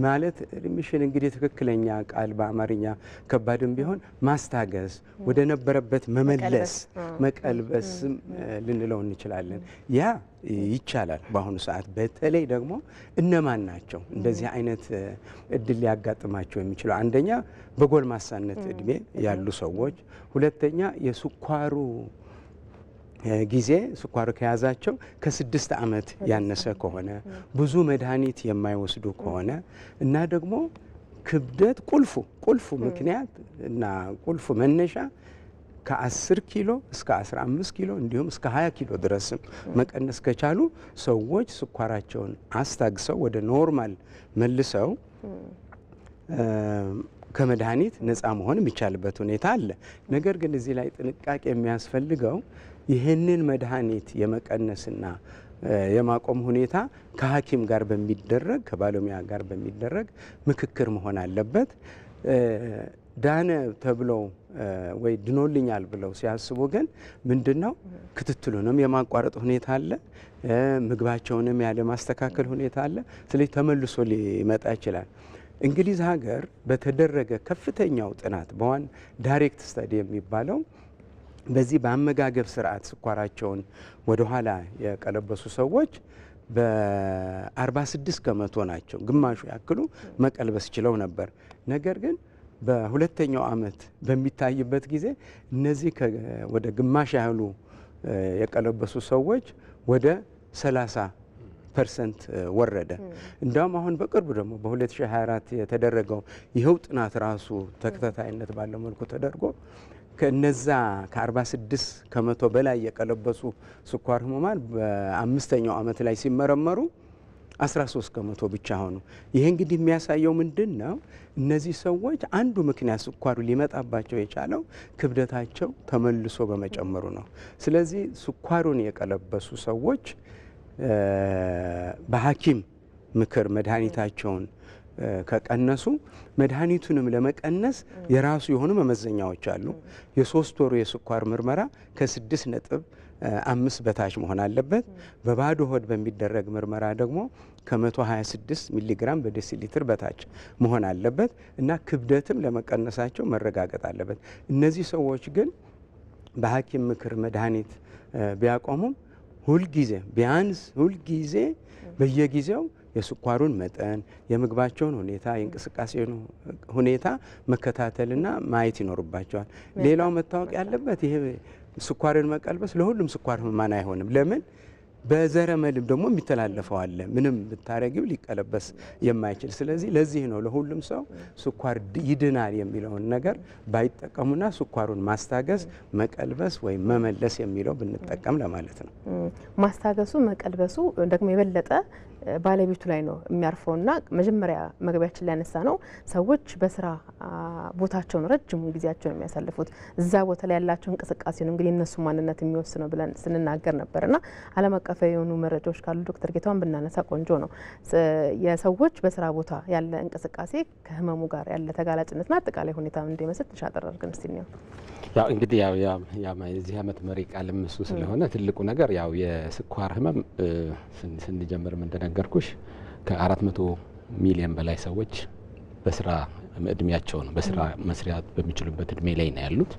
S3: ማለት። ሪሚሽን እንግዲህ ትክክለኛ ቃል በአማርኛ ከባድም ቢሆን ማስታገስ፣ ወደ ነበረበት መመለስ፣ መቀልበስ ልንለው እንችላለን። ያ ይቻላል በአሁኑ ሰዓት። በተለይ ደግሞ እነማን ናቸው እንደዚህ አይነት እድል ሊያጋጥማቸው የሚችለው? አንደኛ በጎልማሳነት እድሜ ያሉ ሰዎች፣ ሁለተኛ የስኳሩ ጊዜ ስኳሩ ከያዛቸው ከ6 ዓመት ያነሰ ከሆነ፣ ብዙ መድኃኒት የማይወስዱ ከሆነ እና ደግሞ ክብደት ቁልፉ ምክንያት እና ቁልፉ መነሻ ከ10 ኪሎ እስከ 15 ኪሎ እንዲሁም እስከ 20 ኪሎ ድረስም መቀነስ ከቻሉ ሰዎች ስኳራቸውን አስታግሰው ወደ ኖርማል መልሰው ከመድኃኒት ነፃ መሆን የሚቻልበት ሁኔታ አለ። ነገር ግን እዚህ ላይ ጥንቃቄ የሚያስፈልገው ይህንን መድኃኒት የመቀነስና የማቆም ሁኔታ ከሐኪም ጋር በሚደረግ ከባለሙያ ጋር በሚደረግ ምክክር መሆን አለበት። ዳነ ተብለው ወይ ድኖልኛል ብለው ሲያስቡ ግን ምንድነው ክትትሉንም የማቋረጥ ሁኔታ አለ፣ ምግባቸውንም ያለ ማስተካከል ሁኔታ አለ። ስለዚህ ተመልሶ ሊመጣ ይችላል። እንግሊዝ ሀገር በተደረገ ከፍተኛው ጥናት በዋን ዳይሬክት ስተዲ የሚባለው በዚህ በአመጋገብ ስርዓት ስኳራቸውን ወደኋላ የቀለበሱ ሰዎች በ46 ከመቶ ናቸው። ግማሹ ያክሉ መቀልበስ ችለው ነበር። ነገር ግን በሁለተኛው ዓመት በሚታይበት ጊዜ እነዚህ ወደ ግማሽ ያህሉ የቀለበሱ ሰዎች ወደ 30% ወረደ። እንዳውም አሁን በቅርቡ ደግሞ በ2024 የተደረገው ይኸው ጥናት ራሱ ተከታታይነት ባለው መልኩ ተደርጎ ከነዛ ከ46 ከመቶ በላይ የቀለበሱ ስኳር ህሙማን በአምስተኛው ዓመት ላይ ሲመረመሩ 13 ከመቶ ብቻ ሆኑ። ይህ እንግዲህ የሚያሳየው ምንድን ነው? እነዚህ ሰዎች አንዱ ምክንያት ስኳሩ ሊመጣባቸው የቻለው ክብደታቸው ተመልሶ በመጨመሩ ነው። ስለዚህ ስኳሩን የቀለበሱ ሰዎች በሐኪም ምክር መድኃኒታቸውን ከቀነሱ መድኃኒቱንም ለመቀነስ የራሱ የሆኑ መመዘኛዎች አሉ። የ3 ወሩ የስኳር ምርመራ ከ6.5 በታች መሆን አለበት። በባዶ ሆድ በሚደረግ ምርመራ ደግሞ ከ126 ሚሊግራም በዴሲሊትር በታች መሆን አለበት እና ክብደትም ለመቀነሳቸው መረጋገጥ አለበት። እነዚህ ሰዎች ግን በሐኪም ምክር መድኃኒት ቢያቆሙም ሁልጊዜ ቢያንስ ሁልጊዜ በየጊዜው የስኳሩን መጠን፣ የምግባቸውን ሁኔታ፣ የእንቅስቃሴውን ሁኔታ መከታተልና ማየት ይኖርባቸዋል። ሌላው መታወቅ ያለበት ይሄ ስኳርን መቀልበስ ለሁሉም ስኳር ህሙማን አይሆንም። ለምን? በዘረመልም ደግሞ የሚተላለፈው አለ። ምንም ብታረጊው ሊቀለበስ የማይችል። ስለዚህ ለዚህ ነው ለሁሉም ሰው ስኳር ይድናል የሚለውን ነገር ባይጠቀሙና ስኳሩን ማስታገስ፣ መቀልበስ ወይም መመለስ የሚለው ብንጠቀም ለማለት ነው።
S1: ማስታገሱ መቀልበሱ ደግሞ የበለጠ ባለቤቱ ላይ ነው የሚያርፈውና መጀመሪያ መግቢያችን ላይ ያነሳ ነው ሰዎች በስራ ቦታቸውን ረጅሙን ጊዜያቸውን የሚያሳልፉት እዛ ቦታ ላይ ያላቸው እንቅስቃሴ ነው እንግዲህ እነሱ ማንነት የሚወስነው ብለን ስንናገር ነበርና ዓለም አቀፋዊ የሆኑ መረጃዎች ካሉ ዶክተር ጌታውን ብናነሳ ቆንጆ ነው። የሰዎች በስራ ቦታ ያለ እንቅስቃሴ ከህመሙ ጋር ያለ ተጋላጭነትና አጠቃላይ ሁኔታ እንደሚመስል ተሻጠር አድርገን እስቲ ነው።
S2: ያው እንግዲህ ያው የዚህ ዓመት መሪ ቃልም እሱ ስለሆነ ትልቁ ነገር ያው የስኳር ህመም ስንጀምር እንደነገርኩሽ ከ400 ሚሊዮን በላይ ሰዎች በስራ እድሜያቸው ነው በስራ መስራት በሚችሉበት እድሜ ላይ ነው ያሉት።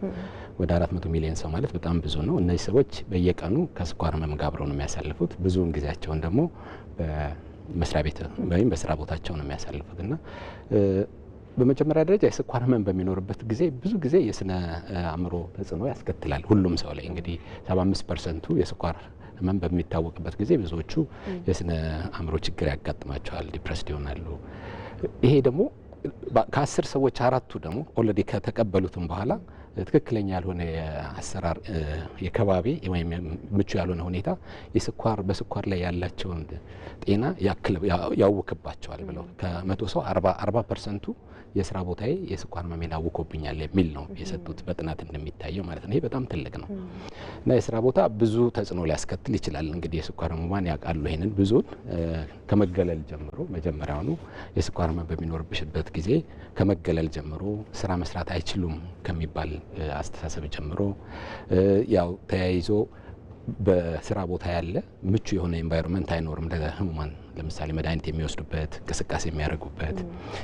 S2: ወደ 400 ሚሊዮን ሰው ማለት በጣም ብዙ ነው። እነዚህ ሰዎች በየቀኑ ከስኳር ህመም ጋር አብረው ነው የሚያሳልፉት። ብዙውን ጊዜያቸውን ደግሞ በመስሪያ ቤት ወይም በስራ ቦታቸው ነው የሚያሳልፉትና በመጀመሪያ ደረጃ የስኳር ህመም በሚኖርበት ጊዜ ብዙ ጊዜ የስነ አእምሮ ተጽዕኖ ያስከትላል ሁሉም ሰው ላይ። እንግዲህ 75% የስኳር ህመም በሚታወቅበት ጊዜ ብዙዎቹ የስነ አእምሮ ችግር ያጋጥማቸዋል፣ ዲፕረስድ ይሆናሉ። ይሄ ደግሞ ከ10 ሰዎች 4ቱ ደግሞ ኦልሬዲ ከተቀበሉትም በኋላ ትክክለኛ ያልሆነ የአሰራር የከባቢ ወይም ምቹ ያልሆነ ሁኔታ በስኳር ላይ ያላቸውን ጤና ያውክባቸዋል ብለው ከ100 ሰው 40%ቱ የስራ ቦታዬ የስኳር ህመሜን አውኮብኛል የሚል ነው የሰጡት በጥናት እንደሚታየው ማለት ነው። ይሄ በጣም ትልቅ ነው እና የስራ ቦታ ብዙ ተጽዕኖ ሊያስከትል ይችላል። እንግዲህ የስኳር ህሙማን ያውቃሉ ይሄንን። ብዙን ከመገለል ጀምሮ መጀመሪያውኑ የስኳር ህመም በሚኖርብሽበት ጊዜ ከመገለል ጀምሮ ስራ መስራት አይችሉም ከሚባል አስተሳሰብ ጀምሮ ያው ተያይዞ በስራ ቦታ ያለ ምቹ የሆነ ኤንቫይሮንመንት አይኖርም ለህሙማን። ለምሳሌ መድኃኒት የሚወስዱበት እንቅስቃሴ የሚያደርጉበት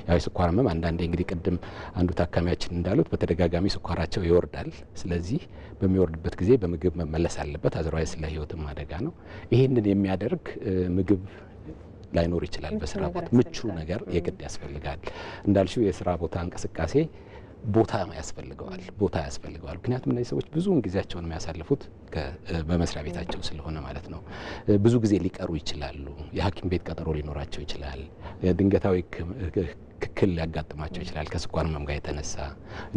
S2: ያው የስኳር ህመም አንዳንዴ እንግዲህ ቅድም አንዱ ታካሚያችን እንዳሉት በተደጋጋሚ ስኳራቸው ይወርዳል። ስለዚህ በሚወርድበት ጊዜ በምግብ መመለስ አለበት። አዘርዋይስ ለህይወትም አደጋ ነው። ይሄንን የሚያደርግ ምግብ ላይኖር ይችላል። በስራ ቦታ ምቹ ነገር የግድ ያስፈልጋል። እንዳልሽው የስራ ቦታ እንቅስቃሴ ቦታ ያስፈልገዋል። ምክንያቱም እነዚህ ሰዎች ብዙውን ጊዜያቸውን የሚያሳልፉት በመስሪያ ቤታቸው ስለሆነ ማለት ነው። ብዙ ጊዜ ሊቀሩ ይችላሉ። የሐኪም ቤት ቀጠሮ ሊኖራቸው ይችላል። ድንገታዊ እክል ሊያጋጥማቸው ይችላል ከስኳር ህመም ጋር የተነሳ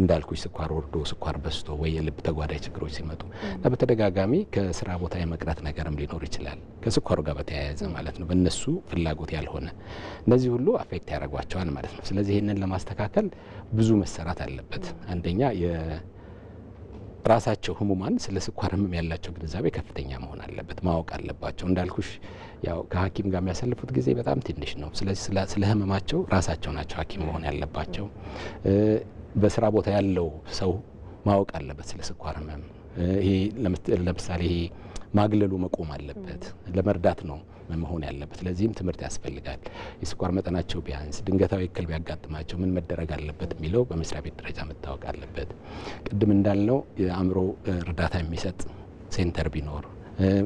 S2: እንዳልኩሽ ስኳር ወርዶ ስኳር በስቶ ወይ የልብ ተጓዳኝ ችግሮች ሲመጡ እና በተደጋጋሚ ከስራ ቦታ የመቅረት ነገርም ሊኖር ይችላል ከስኳሩ ጋር በተያያዘ ማለት ነው። በእነሱ ፍላጎት ያልሆነ እነዚህ ሁሉ አፌክት ያደርጓቸዋል ማለት ነው። ስለዚህ ይህንን ለማስተካከል ብዙ መሰራት አለበት። አንደኛ ራሳቸው ህሙማን ስለ ስኳር ህመም ያላቸው ግንዛቤ ከፍተኛ መሆን አለበት፣ ማወቅ አለባቸው። እንዳልኩሽ ያው ከሐኪም ጋር የሚያሳልፉት ጊዜ በጣም ትንሽ ነው። ስለዚህ ስለ ህመማቸው ራሳቸው ናቸው ሐኪም መሆን ያለባቸው። በስራ ቦታ ያለው ሰው ማወቅ አለበት ስለ ስኳር ህመም። ይሄ ለምሳሌ ይሄ ማግለሉ መቆም አለበት። ለመርዳት ነው መሆን ያለበት። ለዚህም ትምህርት ያስፈልጋል። የስኳር መጠናቸው ቢያንስ ድንገታዊ እክል ቢያጋጥማቸው ምን መደረግ አለበት የሚለው በመስሪያ ቤት ደረጃ መታወቅ አለበት። ቅድም እንዳልነው የአእምሮ እርዳታ የሚሰጥ ሴንተር ቢኖር፣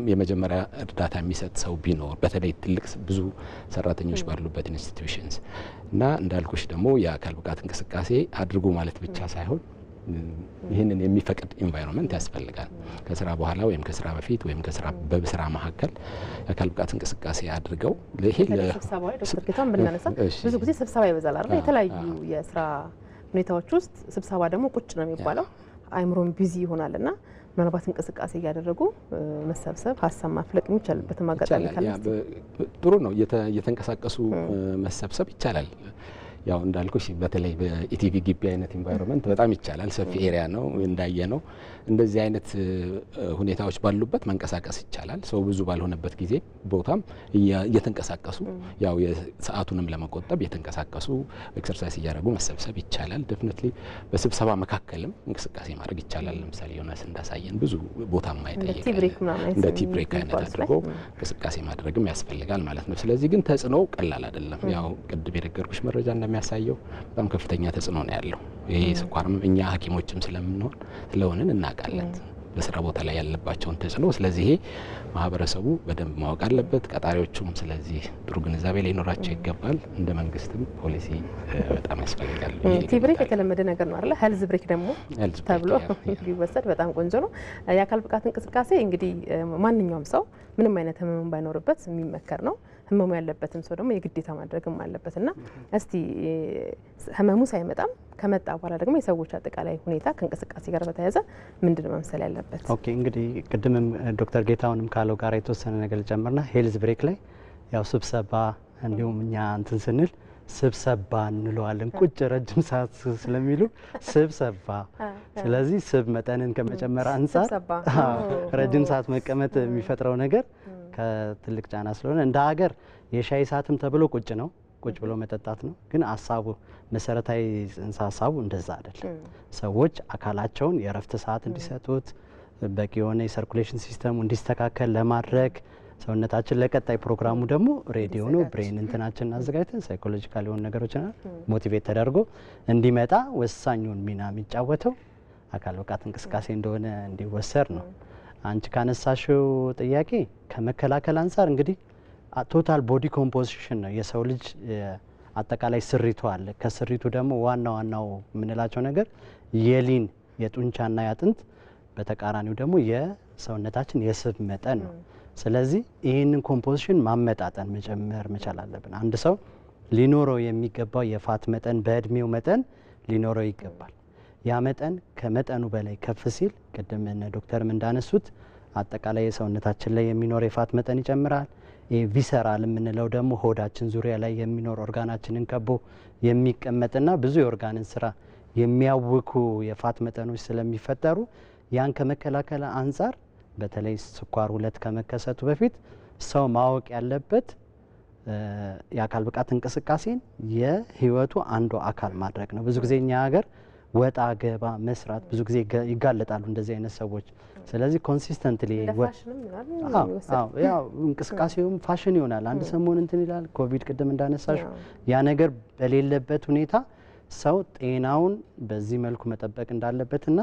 S2: የመጀመሪያ እርዳታ የሚሰጥ ሰው ቢኖር፣ በተለይ ትልቅ ብዙ ሰራተኞች ባሉበት ኢንስቲትዩሽንስ እና እንዳልኩሽ ደግሞ የአካል ብቃት እንቅስቃሴ አድርጉ ማለት ብቻ ሳይሆን ይህንን የሚፈቅድ ኢንቫይሮንመንት ያስፈልጋል። ከስራ በኋላ ወይም ከስራ በፊት ወይም በስራ መካከል የአካል ብቃት እንቅስቃሴ አድርገው ይሄ
S1: ለስብሰባ ዶክተር ጌታውን ብናነሳ ብዙ ጊዜ ስብሰባ ይበዛል አይደል? የተለያዩ የስራ ሁኔታዎች ውስጥ ስብሰባ ደግሞ ቁጭ ነው የሚባለው፣ አይምሮም ቢዚ ይሆናልና ምናልባት እንቅስቃሴ እያደረጉ መሰብሰብ ሀሳብ ማፍለቅ የሚቻልበት አጋጣሚ ካለ
S2: ጥሩ ነው። እየተንቀሳቀሱ መሰብሰብ ይቻላል። ያው እንዳልኩሽ በተለይ በኢቲቪ ግቢ አይነት ኢንቫይሮንመንት በጣም ይቻላል። ሰፊ ኤሪያ ነው እንዳየ ነው። እንደዚህ አይነት ሁኔታዎች ባሉበት መንቀሳቀስ ይቻላል። ሰው ብዙ ባልሆነበት ጊዜ ቦታም እየተንቀሳቀሱ ያው የሰዓቱንም ለመቆጠብ እየተንቀሳቀሱ ኤክሰርሳይዝ እያደረጉ መሰብሰብ ይቻላል። ዴፊኒትሊ በስብሰባ መካከልም እንቅስቃሴ ማድረግ ይቻላል። ለምሳሌ ዮናስ እንዳሳየን ብዙ ቦታ ማይጠይቅ እንደ ቲ ብሬክ አይነት አድርጎ እንቅስቃሴ ማድረግም ያስፈልጋል ማለት ነው። ስለዚህ ግን ተጽዕኖው ቀላል አይደለም። ያው ቅድም የነገርኩሽ መረጃ እንደሚያሳየው በጣም ከፍተኛ ተጽዕኖ ነው ያለው። ይሄ ስኳርም እኛ ሐኪሞችም ስለሆንን እናውቃለን በስራ ቦታ ላይ ያለባቸውን ተጽዕኖ። ስለዚህ ይሄ ማህበረሰቡ በደንብ ማወቅ አለበት፣ ቀጣሪዎቹም ስለዚህ ጥሩ ግንዛቤ ሊኖራቸው ይገባል። እንደ መንግስትም ፖሊሲ በጣም ያስፈልጋል።
S1: ቲ ብሬክ የተለመደ ነገር ነው አይደል? ሄልዝ ብሬክ ደግሞ ተብሎ ቢወሰድ በጣም ቆንጆ ነው። የአካል ብቃት እንቅስቃሴ እንግዲህ ማንኛውም ሰው ምንም አይነት ህመም ባይኖርበት የሚመከር ነው። ህመሙ ያለበትም ሰው ደግሞ የግዴታ ማድረግም አለበትና እስቲ ህመሙ ሳይመጣም ከመጣ በኋላ ደግሞ የሰዎች አጠቃላይ ሁኔታ ከእንቅስቃሴ ጋር በተያያዘ ምንድነው መምሰል ያለበት?
S4: ኦኬ እንግዲህ ቅድምም ዶክተር ጌታውንም ካለው ጋር የተወሰነ ነገር ጨምርና ሄልዝ ብሬክ ላይ ያው ስብሰባ እንዲሁም እኛ እንትን ስንል ስብሰባ እንለዋለን። ቁጭ ረጅም ሰዓት ስለሚሉ ስብሰባ። ስለዚህ ስብ መጠንን ከመጨመር አንጻር ረጅም ሰዓት መቀመጥ የሚፈጥረው ነገር ከትልቅ ጫና ስለሆነ እንደ ሀገር የሻይ ሰዓትም ተብሎ ቁጭ ነው፣ ቁጭ ብሎ መጠጣት ነው። ግን ሀሳቡ መሰረታዊ ጽንሰ ሀሳቡ እንደዛ አይደለም። ሰዎች አካላቸውን የእረፍት ሰዓት እንዲሰጡት፣ በቂ የሆነ የሰርኩሌሽን ሲስተሙ እንዲስተካከል ለማድረግ ሰውነታችን ለቀጣይ ፕሮግራሙ ደግሞ ሬዲ ሆኖ ብሬን እንትናችንን አዘጋጅተን ሳይኮሎጂካል የሆኑ ነገሮችን ሞቲቬት ተደርጎ እንዲመጣ ወሳኙን ሚና የሚጫወተው አካል ብቃት እንቅስቃሴ እንደሆነ እንዲወሰድ ነው። አንቺ ካነሳሽው ጥያቄ ከመከላከል አንጻር እንግዲህ ቶታል ቦዲ ኮምፖዚሽን ነው የሰው ልጅ አጠቃላይ ስሪቱ አለ። ከስሪቱ ደግሞ ዋናው የምንላቸው ነገር የሊን የጡንቻና የአጥንት በተቃራኒው ደግሞ የሰውነታችን የስብ መጠን ነው። ስለዚህ ይህንን ኮምፖዚሽን ማመጣጠን መጨመር መቻል አለብን። አንድ ሰው ሊኖረው የሚገባው የፋት መጠን በእድሜው መጠን ሊኖረው ይገባል። ያ መጠን ከመጠኑ በላይ ከፍ ሲል ቅድም ዶክተርም እንዳነሱት አጠቃላይ የሰውነታችን ላይ የሚኖር የፋት መጠን ይጨምራል። ቪሰራል የምንለው ደግሞ ሆዳችን ዙሪያ ላይ የሚኖር ኦርጋናችንን ከቦ የሚቀመጥና ብዙ የኦርጋንን ስራ የሚያውኩ የፋት መጠኖች ስለሚፈጠሩ ያን ከመከላከል አንጻር በተለይ ስኳር 2 ከመከሰቱ በፊት ሰው ማወቅ ያለበት የአካል ብቃት እንቅስቃሴን የህይወቱ አንዱ አካል ማድረግ ነው። ብዙ ጊዜ እኛ ሀገር ወጣ ገባ መስራት ብዙ ጊዜ ይጋለጣሉ እንደዚህ አይነት ሰዎች። ስለዚህ ኮንሲስተንትሊ ያው እንቅስቃሴውም ፋሽን ይሆናል። አንድ ሰሞን እንትን ይላል። ኮቪድ ቅድም እንዳነሳሽ ያ ነገር በሌለበት ሁኔታ ሰው ጤናውን በዚህ መልኩ መጠበቅ እንዳለበትና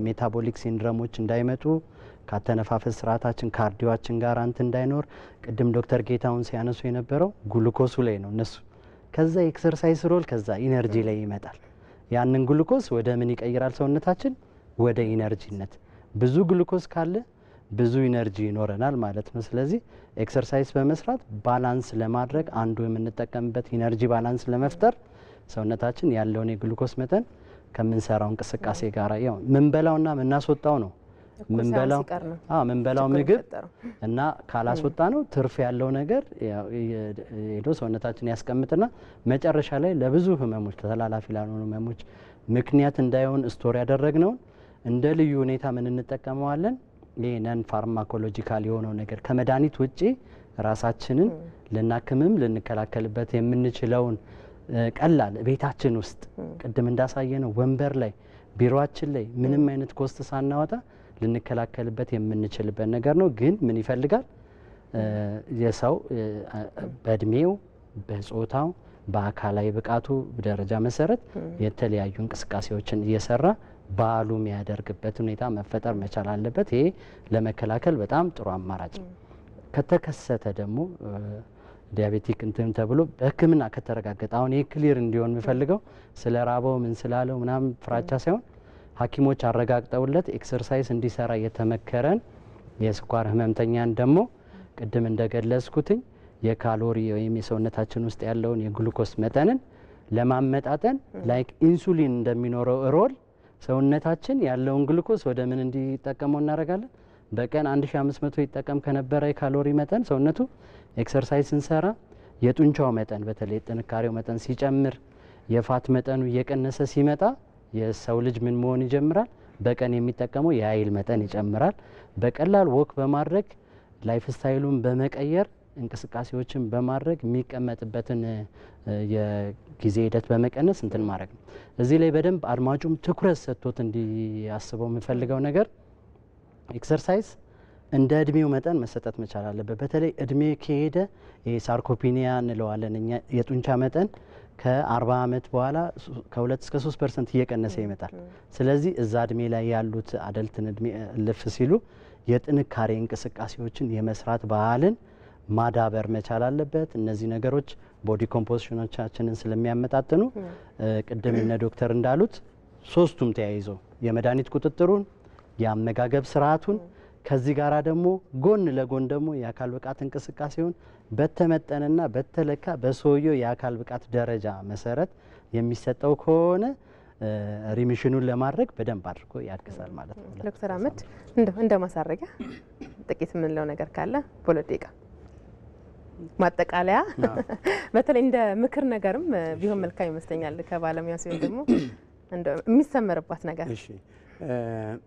S4: ሜታቦሊክ ሲንድሮሞች እንዳይመጡ ካተነፋፈስ ስርዓታችን ካርዲዮአችን ጋር አንተ እንዳይኖር ቅድም ዶክተር ጌታውን ሲያነሱ የነበረው ግሉኮሱ ላይ ነው እነሱ። ከዛ ኤክሰርሳይዝ ሮል ከዛ ኢነርጂ ላይ ይመጣል። ያንን ግሉኮስ ወደ ምን ይቀይራል ሰውነታችን? ወደ ኢነርጂነት። ብዙ ግሉኮስ ካለ ብዙ ኢነርጂ ይኖረናል ማለት ነው። ስለዚህ ኤክሰርሳይዝ በመስራት ባላንስ ለማድረግ አንዱ የምንጠቀምበት ኢነርጂ ባላንስ ለመፍጠር ሰውነታችን ያለውን የግሉኮስ መጠን ከምንሰራው እንቅስቃሴ ጋር ያው ምንበላውና ምናስወጣው ነው። ምንበላው ምግብ እና ካላስወጣ ነው ትርፍ ያለው ነገር ሄዶ ሰውነታችን ያስቀምጥና መጨረሻ ላይ ለብዙ ህመሞች ተላላፊ ላልሆኑ ህመሞች ምክንያት እንዳይሆን ስቶር ያደረግነውን እንደ ልዩ ሁኔታ ምን እንጠቀመዋለን? ይሄ ነን ፋርማኮሎጂካል የሆነው ነገር ከመድኃኒት ውጪ ራሳችንን ልናክምም ልንከላከልበት የምንችለውን ቀላል ቤታችን ውስጥ ቅድም እንዳሳየነው ወንበር ላይ ቢሮአችን ላይ ምንም አይነት ኮስት ሳናወጣ ልንከላከልበት የምንችልበት ነገር ነው። ግን ምን ይፈልጋል? የሰው በእድሜው በጾታው በአካላዊ ብቃቱ ደረጃ መሰረት የተለያዩ እንቅስቃሴዎችን እየሰራ ባህሉ የሚያደርግበት ሁኔታ መፈጠር መቻል አለበት። ይሄ ለመከላከል በጣም ጥሩ አማራጭ ነው። ከተከሰተ ደግሞ ዲያቤቲክ እንትን ተብሎ በሕክምና ከተረጋገጠ አሁን ይህ ክሊር እንዲሆን የሚፈልገው ስለ ራበው ምን ስላለው ምናምን ፍራቻ ሳይሆን ሐኪሞች አረጋግጠውለት ኤክሰርሳይዝ እንዲሰራ የተመከረን የስኳር ህመምተኛን ደግሞ ቅድም እንደገለጽኩትኝ የካሎሪ ወይም የሰውነታችን ውስጥ ያለውን የግሉኮስ መጠንን ለማመጣጠን ላይክ ኢንሱሊን እንደሚኖረው ሮል ሰውነታችን ያለውን ግሉኮስ ወደ ምን እንዲጠቀመው እናደርጋለን። በቀን 1500 ይጠቀም ከነበረ የካሎሪ መጠን ሰውነቱ ኤክሰርሳይዝ ስንሰራ የጡንቻው መጠን በተለይ ጥንካሬው መጠን ሲጨምር የፋት መጠኑ እየቀነሰ ሲመጣ የሰው ልጅ ምን መሆን ይጀምራል? በቀን የሚጠቀመው የኃይል መጠን ይጨምራል። በቀላል ወክ በማድረግ ላይፍ ስታይሉን በመቀየር እንቅስቃሴዎችን በማድረግ የሚቀመጥበትን የጊዜ ሂደት በመቀነስ እንትን ማድረግ ነው። እዚህ ላይ በደንብ አድማጩም ትኩረት ሰጥቶት እንዲያስበው የምፈልገው ነገር ኤክሰርሳይዝ እንደ እድሜው መጠን መሰጠት መቻል አለበት። በተለይ እድሜ ከሄደ ሳርኮፒኒያ እንለዋለን እኛ የጡንቻ መጠን ከ40 ዓመት በኋላ ከ2 እስከ 3% እየቀነሰ ይመጣል። ስለዚህ እዛ እድሜ ላይ ያሉት አደልትን እድሜ ልፍ ሲሉ የጥንካሬ እንቅስቃሴዎችን የመስራት ባህልን ማዳበር መቻል አለበት። እነዚህ ነገሮች ቦዲ ኮምፖዚሽኖቻችንን ስለሚያመጣጥኑ ቅድም እነ ዶክተር እንዳሉት ሶስቱም ተያይዞ የመድኃኒት ቁጥጥሩን፣ የአመጋገብ ስርዓቱን ከዚህ ጋራ ደግሞ ጎን ለጎን ደግሞ የአካል ብቃት እንቅስቃሴውን በተመጠነና በተለካ በሰውየው የአካል ብቃት ደረጃ መሰረት የሚሰጠው ከሆነ ሪሚሽኑን ለማድረግ በደንብ አድርጎ ያግዛል ማለት ነው።
S1: ዶክተር አህመድ እንደ ማሳረጊያ ጥቂት የምንለው ነገር ካለ ፖለቲካ ማጠቃለያ በተለይ እንደ ምክር ነገርም ቢሆን መልካም ይመስለኛል። ከባለሙያ ሲሆን ደግሞ የሚሰመርባት ነገር
S3: እሺ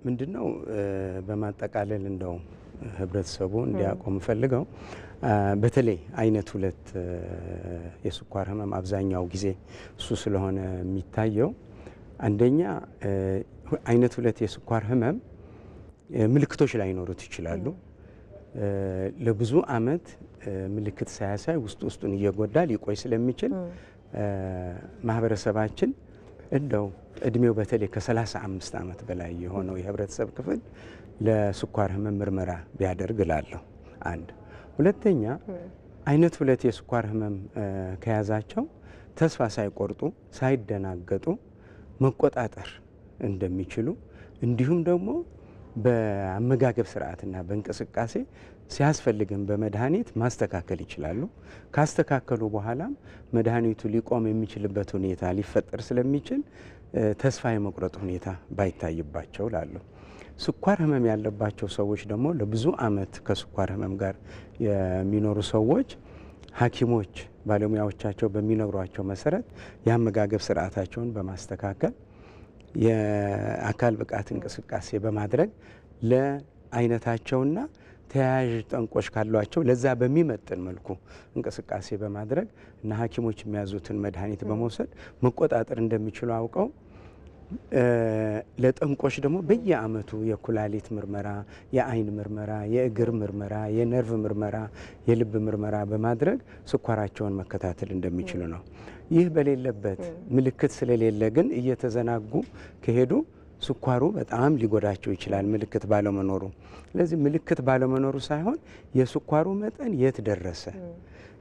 S3: ምንድነው? በማጠቃለል እንደው ህብረተሰቡ እንዲያቆም ፈልገው በተለይ አይነት 2 የስኳር ህመም አብዛኛው ጊዜ እሱ ስለሆነ የሚታየው አንደኛ አይነት 2 የስኳር ህመም ምልክቶች ላይኖሩት ይችላሉ። ለብዙ አመት ምልክት ሳያሳይ ውስጡን እየጎዳ ሊቆይ ስለሚችል ማህበረሰባችን እንደው እድሜው በተለይ ከ35 ዓመት በላይ የሆነው የህብረተሰብ ክፍል ለስኳር ህመም ምርመራ ቢያደርግ እላለሁ። አንድ ሁለተኛ አይነት 2 የስኳር ህመም ከያዛቸው ተስፋ ሳይቆርጡ ሳይደናገጡ መቆጣጠር እንደሚችሉ እንዲሁም ደግሞ በአመጋገብ ስርዓትና በእንቅስቃሴ ሲያስፈልግም በመድኃኒት ማስተካከል ይችላሉ። ካስተካከሉ በኋላም መድኃኒቱ ሊቆም የሚችልበት ሁኔታ ሊፈጠር ስለሚችል ተስፋ የመቁረጥ ሁኔታ ባይታይባቸው ላለሁ። ስኳር ህመም ያለባቸው ሰዎች ደግሞ ለብዙ አመት ከስኳር ህመም ጋር የሚኖሩ ሰዎች ሐኪሞች ባለሙያዎቻቸው በሚነግሯቸው መሰረት የአመጋገብ ስርዓታቸውን በማስተካከል የአካል ብቃት እንቅስቃሴ በማድረግ ለአይነታቸውና ተያያዥ ጠንቆች ካሏቸው ለዛ በሚመጥን መልኩ እንቅስቃሴ በማድረግ እና ሐኪሞች የሚያዙትን መድኃኒት በመውሰድ መቆጣጠር እንደሚችሉ አውቀው ለጠንቆች ደግሞ በየአመቱ የኩላሊት ምርመራ፣ የአይን ምርመራ፣ የእግር ምርመራ፣ የነርቭ ምርመራ፣ የልብ ምርመራ በማድረግ ስኳራቸውን መከታተል እንደሚችሉ ነው። ይህ በሌለበት ምልክት ስለሌለ ግን እየተዘናጉ ከሄዱ ስኳሩ በጣም ሊጎዳቸው ይችላል፣ ምልክት ባለመኖሩ። ስለዚህ ምልክት ባለመኖሩ ሳይሆን የስኳሩ መጠን የት ደረሰ፣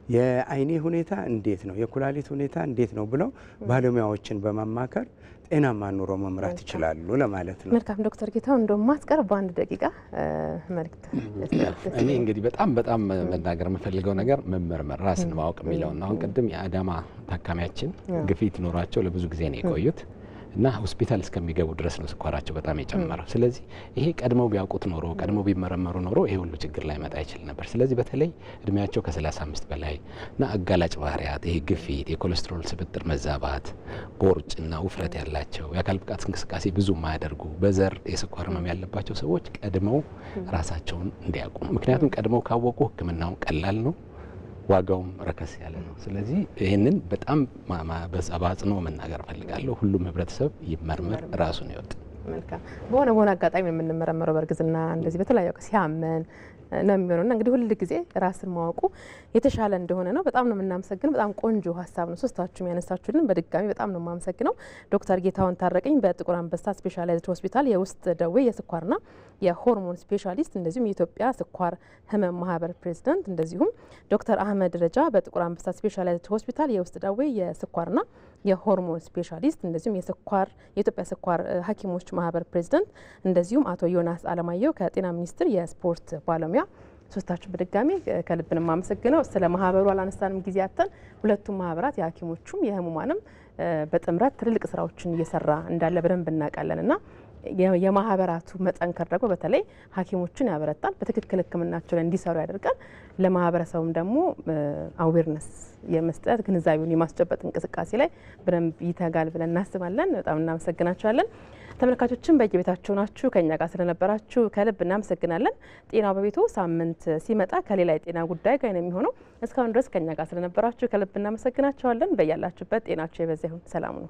S3: የአይኔ ሁኔታ እንዴት ነው፣ የኩላሊት ሁኔታ እንዴት ነው ብለው ባለሙያዎችን በማማከር ጤናማ ኑሮ መምራት ይችላሉ ለማለት ነው።
S1: መልካም ዶክተር ጌታው እንደው ማስቀር በአንድ ደቂቃ መልእክት
S2: እኔ እንግዲህ በጣም መናገር የምፈልገው ነገር መመርመር፣ ራስን ማወቅ የሚለው ነው። አሁን ቅድም የአዳማ ታካሚያችን ግፊት ኖሯቸው ለብዙ ጊዜ ነው የቆዩት እና ሆስፒታል እስከሚገቡ ድረስ ነው ስኳራቸው በጣም የጨመረው። ስለዚህ ይሄ ቀድመው ቢያውቁት ኖሮ ቀድመው ቢመረመሩ ኖሮ ይሄ ሁሉ ችግር ላይ መጣ ይችል ነበር። ስለዚህ በተለይ እድሜያቸው ከ35 በላይ እና አጋላጭ ባህሪያት ይሄ ግፊት፣ የኮሌስትሮል ስብጥር መዛባት፣ ቦርጭና ውፍረት ያላቸው፣ የአካል ብቃት እንቅስቃሴ ብዙ የማያደርጉ፣ በዘር የስኳር ህመም ያለባቸው ሰዎች ቀድመው ራሳቸውን እንዲያውቁ። ምክንያቱም ቀድመው ካወቁ ሕክምናው ቀላል ነው፣ ዋጋውም ረከስ ያለ ነው። ስለዚህ ይህንን በጣም በአጽንኦ መናገር ፈልጋለሁ። ሁሉም ህብረተሰብ ይመርመር፣ ራሱን ይወጥ።
S1: መልካም በሆነ አጋጣሚ የምንመረመረው በእርግዝና እንደዚህ በተለያዩ ሲያመን ነው የሚሆነውና እንግዲህ ሁሉ ጊዜ ራስን ማወቁ የተሻለ እንደሆነ ነው። በጣም ነው የምናመሰግነው። በጣም ቆንጆ ሀሳብ ነው ሶስታችሁም ያነሳችሁልን። በድጋሚ በጣም ነው የማመሰግነው። ዶክተር ጌታሁን ታረቀኝ በጥቁር አንበሳ ስፔሻላይዝድ ሆስፒታል የውስጥ ደዌ የስኳርና የሆርሞን ስፔሻሊስት እንደዚሁም የኢትዮጵያ ስኳር ህመም ማህበር ፕሬዚዳንት፣ እንደዚሁም ዶክተር አህመድ ረጃ በጥቁር አንበሳ ስፔሻላይዝድ ሆስፒታል የውስጥ ደዌ የስኳርና የሆርሞን ስፔሻሊስት እንደዚሁም የኢትዮጵያ ስኳር ሐኪሞች ማህበር ፕሬዚደንት እንደዚሁም አቶ ዮናስ አለማየሁ ከጤና ሚኒስቴር የስፖርት ባለሙያ ሶስታችሁ በድጋሚ ከልብን ማመሰግነው። ስለ ማህበሩ አላነሳንም ጊዜ አጥተን ሁለቱም ማህበራት የሐኪሞቹም የህሙማንም በጥምረት ትልልቅ ስራዎችን እየሰራ እንዳለ በደንብ እናውቃለንና የማህበራቱ መጠንከር ደግሞ በተለይ ሐኪሞችን ያበረታል፣ በትክክል ህክምናቸው ላይ እንዲሰሩ ያደርጋል። ለማህበረሰቡም ደግሞ አዌርነስ የመስጠት ግንዛቤውን የማስጨበጥ እንቅስቃሴ ላይ በደንብ ይተጋል ብለን እናስባለን። በጣም እናመሰግናችኋለን። ተመልካቾችን በየቤታችሁ ናችሁ ከኛ ጋር ስለነበራችሁ ከልብ እናመሰግናለን። ጤናው በቤቱ ሳምንት ሲመጣ ከሌላ የጤና ጉዳይ ጋር ነው የሚሆነው። እስካሁን ድረስ ከኛ ጋር ስለነበራችሁ ከልብ እናመሰግናችኋለን። በያላችሁበት ጤናችሁ የበዛ ይሁን። ሰላም ነው።